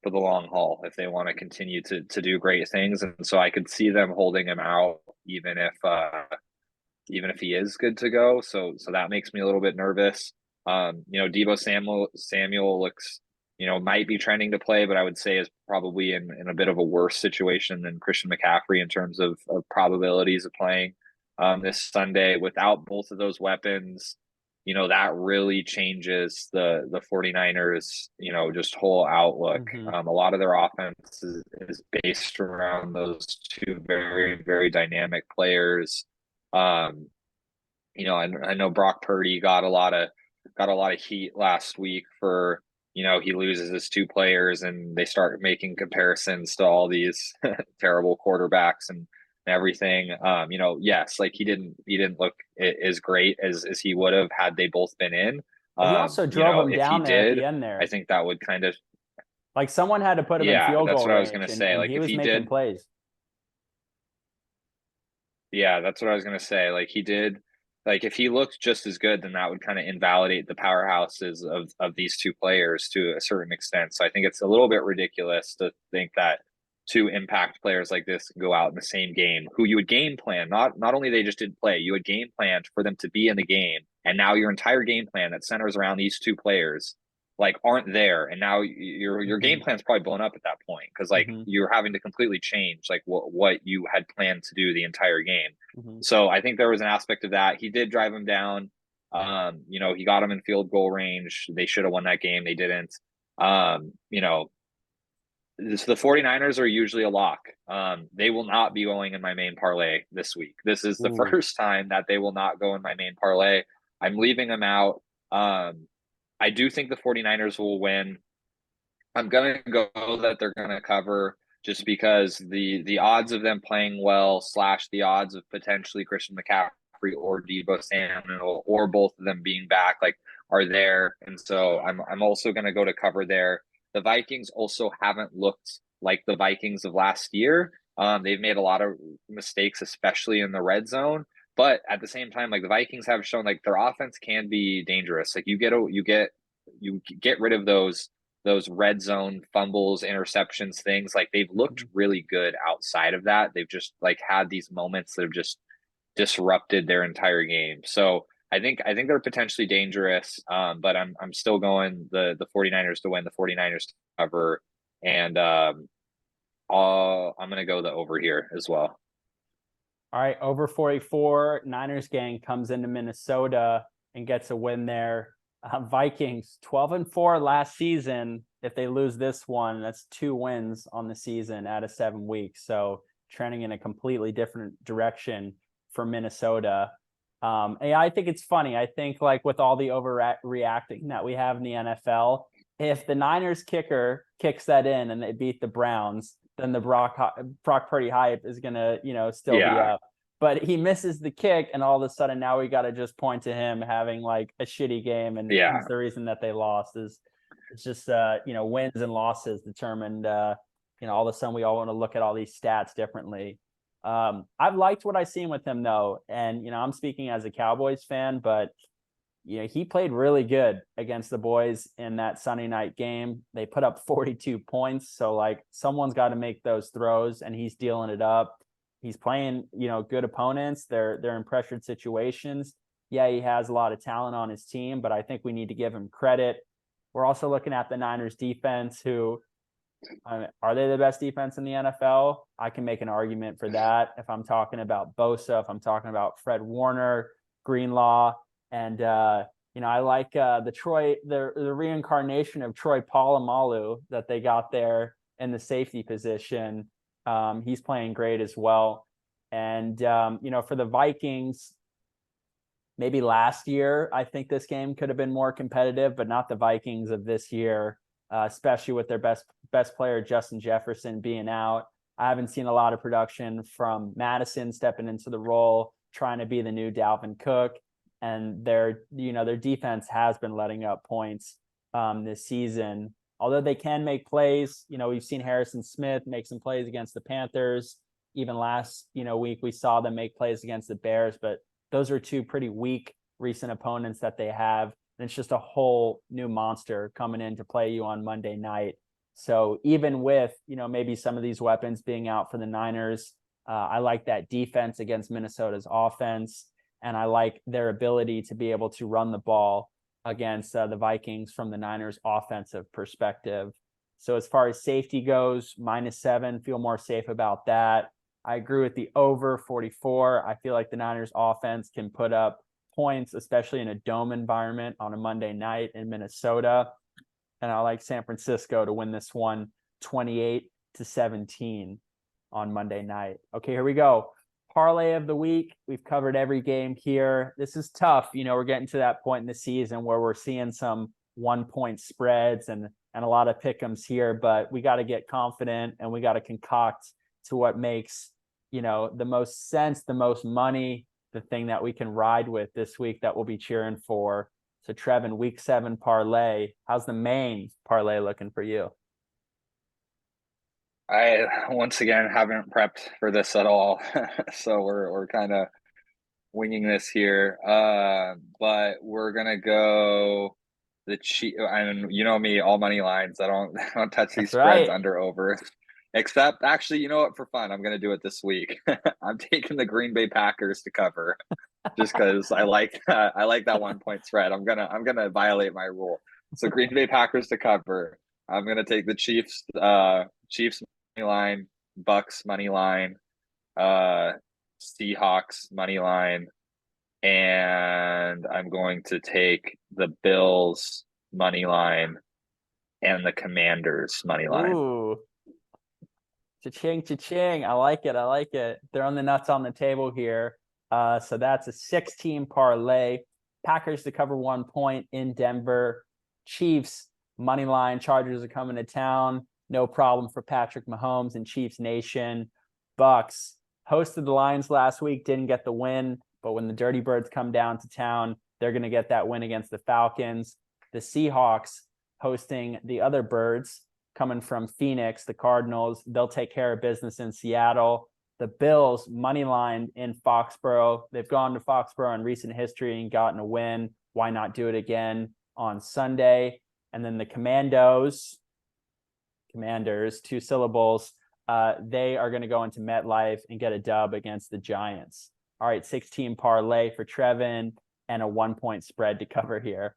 Speaker 2: haul if they want to continue to do great things. And so I could see them holding him out even if he is good to go. So that makes me a little bit nervous. Debo Samuel looks, might be trending to play, but I would say is probably in a bit of a worse situation than Christian McCaffrey in terms of probabilities of playing this Sunday. Without both of those weapons, that really changes the 49ers, just whole outlook.
Speaker 1: Mm-hmm.
Speaker 2: A lot of their offense is based around those two very, very dynamic players. I know Brock Purdy got a lot of heat last week for, he loses his two players and they start making comparisons to all these terrible quarterbacks and everything. Yes, like he didn't look as great as he would have had they both been in.
Speaker 1: But he also drove him down there at the end there.
Speaker 2: I think that would kind of,
Speaker 1: like, someone had to put him in field goal range.
Speaker 2: That's what I was going to say.
Speaker 1: And
Speaker 2: like,
Speaker 1: he
Speaker 2: if
Speaker 1: was
Speaker 2: he
Speaker 1: making
Speaker 2: did
Speaker 1: plays.
Speaker 2: Yeah, that's what I was going to say. Like, he did, like, if he looked just as good, then that would kind of invalidate the powerhouses of these two players to a certain extent. So I think it's a little bit ridiculous to think that two impact players like this can go out in the same game, who you would game plan. Not only they just didn't play, you would game plan for them to be in the game. And now your entire game plan that centers around these two players, like, aren't there. And now your game plan's probably blown up at that point, because like you're having to completely change like what you had planned to do the entire game. So I think there was an aspect of that. He did drive him down. He got him in field goal range. They should have won that game. They didn't. The 49ers are usually a lock. They will not be going in my main parlay this week. This is the first time that they will not go in my main parlay. I'm leaving them out. I do think the 49ers will win. I'm going to go that they're going to cover, just because the odds of them playing well / the odds of potentially Christian McCaffrey or Debo Samuel or both of them being back, like, are there. And so I'm also going to go to cover there. The Vikings also haven't looked like the Vikings of last year. They've made a lot of mistakes, especially in the red zone. But at the same time, like, the Vikings have shown like their offense can be dangerous. Like, you get rid of those red zone fumbles, interceptions, things. Like, they've looked really good outside of that. They've just like had these moments that have just disrupted their entire game. So I think they're potentially dangerous. But I'm still going the 49ers to win, the 49ers to cover, and I'm going to go the over here as well.
Speaker 1: All right, over 44. Niners gang comes into Minnesota and gets a win there. Vikings 12-4 last season. If they lose this one, that's 2 wins on the season out of 7 weeks. So trending in a completely different direction for Minnesota. And I think it's funny. I think like with all the overreacting that we have in the NFL, if the Niners kicker kicks that in and they beat the Browns, then the Brock Purdy hype is gonna, still be up. But he misses the kick, and all of a sudden now we got to just point to him having like a shitty game, and he's the reason that they lost. It's just wins and losses determined. All of a sudden we all want to look at all these stats differently. I've liked what I've seen with him though, and I'm speaking as a Cowboys fan, but he played really good against the boys in that Sunday night game. They put up 42 points, so like someone's got to make those throws, and he's dealing it up. He's playing, good opponents. They're in pressured situations. Yeah, he has a lot of talent on his team, but I think we need to give him credit. We're also looking at the Niners defense, who are they the best defense in the NFL? I can make an argument for that. If I'm talking about Bosa, if I'm talking about Fred Warner, Greenlaw, and I like the reincarnation of Troy Polamalu that they got there in the safety position. He's playing great as well. And, for the Vikings, maybe last year, I think this game could have been more competitive, but not the Vikings of this year, especially with their best player, Justin Jefferson, being out. I haven't seen a lot of production from Madison stepping into the role, trying to be the new Dalvin Cook. And their defense has been letting up points this season. Although they can make plays, we've seen Harrison Smith make some plays against the Panthers. Even last, week, we saw them make plays against the Bears, but those are 2 pretty weak recent opponents that they have. And it's just a whole new monster coming in to play you on Monday night. So even with, maybe some of these weapons being out for the Niners, I like that defense against Minnesota's offense. And I like their ability to be able to run the ball against the Vikings from the Niners offensive perspective. So as far as safety goes, -7, feel more safe about that. I agree with the over 44. I feel like the Niners offense can put up points, especially in a dome environment on a Monday night in Minnesota. And I like San Francisco to win this one 28-17 on Monday night. Okay, here we go. Parlay of the week. We've covered every game here. This is tough. We're getting to that point in the season where we're seeing some 1-point spreads and a lot of pick'ems here, but we got to get confident and we got to concoct to what makes, the most sense, the most money, the thing that we can ride with this week that we'll be cheering for. So Trevin, week 7 parlay. How's the main parlay looking for you?
Speaker 2: I once again haven't prepped for this at all, so we're kind of winging this here. But we're gonna go the cheap. I mean, me, all money lines. I don't touch these spreads under over. Except, actually, you know what? For fun, I'm gonna do it this week. I'm taking the Green Bay Packers to cover, just because I like that 1-point spread. I'm gonna violate my rule. So Green Bay Packers to cover. I'm gonna take the Chiefs. Chiefs money line, Bucs money line, Seahawks money line, and I'm going to take the Bills money line and the Commanders money line.
Speaker 1: Ooh. Cha-ching, cha-ching. I like it. Throwing the nuts on the table here. So that's a 6-team parlay. Packers to cover 1 point in Denver. Chiefs money line. Chargers are coming to town. No problem for Patrick Mahomes and Chiefs Nation. Bucs hosted the Lions last week, didn't get the win, but when the Dirty Birds come down to town, they're going to get that win against the Falcons. The Seahawks hosting the other Birds coming from Phoenix, the Cardinals. They'll take care of business in Seattle. The Bills money line in Foxborough. They've gone to Foxborough in recent history and gotten a win. Why not do it again on Sunday? And then the Commanders, 2 syllables. They are going to go into MetLife and get a dub against the Giants. All right, 6-team parlay for Trevin and a 1-point spread to cover here.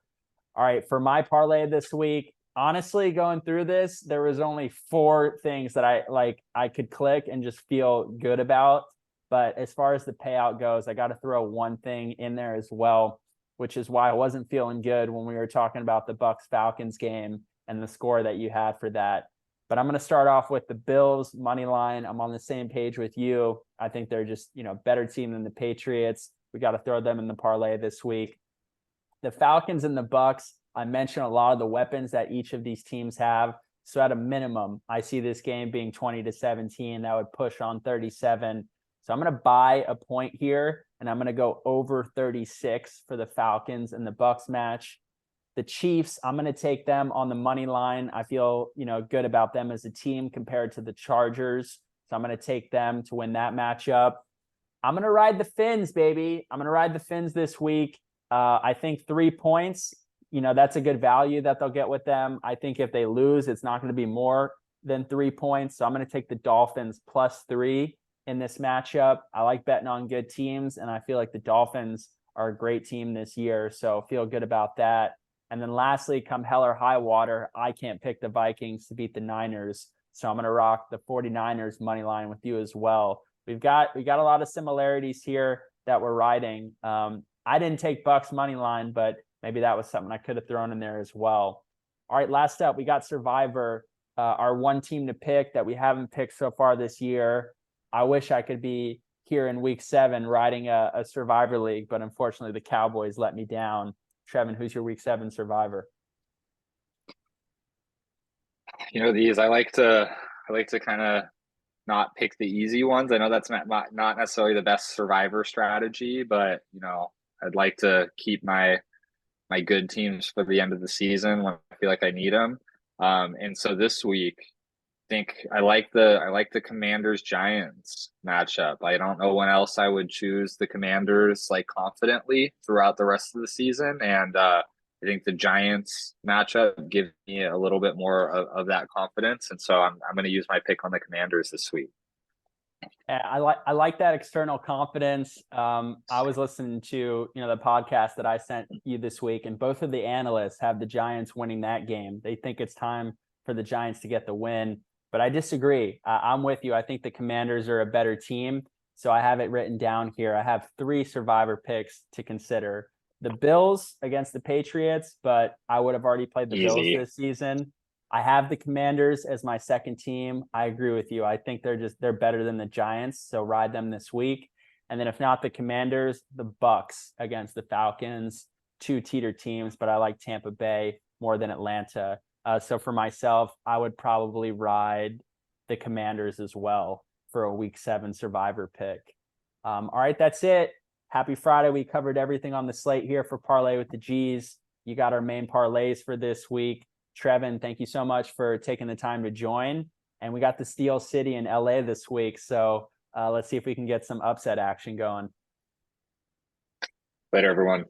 Speaker 1: All right, for my parlay this week, honestly, going through this, there was only 4 things that I could click and just feel good about. But as far as the payout goes, I got to throw one thing in there as well, which is why I wasn't feeling good when we were talking about the Bucs Falcons game and the score that you had for that. But I'm going to start off with the Bills money line. I'm on the same page with you. I think they're just, better team than the Patriots. We got to throw them in the parlay this week. The Falcons and the Bucs, I mentioned a lot of the weapons that each of these teams have. So at a minimum, I see this game being 20-17. That would push on 37. So I'm going to buy a point here, and I'm going to go over 36 for the Falcons and the Bucs match. The Chiefs, I'm going to take them on the money line. I feel, good about them as a team compared to the Chargers. So I'm going to take them to win that matchup. I'm going to ride the Fins, baby. I'm going to ride the Fins this week. I think 3 points, that's a good value that they'll get with them. I think if they lose, it's not going to be more than 3 points. So I'm going to take the Dolphins +3 in this matchup. I like betting on good teams, and I feel like the Dolphins are a great team this year. So feel good about that. And then lastly, come hell or high water, I can't pick the Vikings to beat the Niners. So I'm going to rock the 49ers money line with you as well. We got a lot of similarities here that we're riding. I didn't take Bucs money line, but maybe that was something I could have thrown in there as well. All right, last up, we got Survivor, our one team to pick that we haven't picked so far this year. I wish I could be here in week 7 riding a Survivor League, but unfortunately the Cowboys let me down. Trevin, who's your week 7 Survivor?
Speaker 2: I like to kind of not pick the easy ones. I know that's not necessarily the best Survivor strategy, but I'd like to keep my good teams for the end of the season when I feel like I need them. And so this week, I think I like the Commanders Giants matchup. I don't know when else I would choose the Commanders confidently throughout the rest of the season, and I think the Giants matchup gives me a little bit more of that confidence, and so I'm going to use my pick on the Commanders this week.
Speaker 1: I like that external confidence. I was listening to the podcast that I sent you this week, and both of the analysts have the Giants winning that game. They think it's time for the Giants to get the win, but I disagree. I'm with you. I think the Commanders are a better team, so I have it written down here. I have 3 Survivor picks to consider. The Bills against the Patriots, but I would have already played the Bills this season. I have the Commanders as my second team. I agree with you. I think they're better than the Giants, so ride them this week. And then if not the Commanders, the Bucs against the Falcons. 2 teeter teams, but I like Tampa Bay more than Atlanta. So for myself, I would probably ride the Commanders as well for a week 7 Survivor pick. All right, that's it. Happy Friday. We covered everything on the slate here for Parlay with the G's. You got our main parlays for this week. Trevin, thank you so much for taking the time to join. And we got the Steel City in LA this week. So let's see if we can get some upset action going.
Speaker 2: Later, everyone.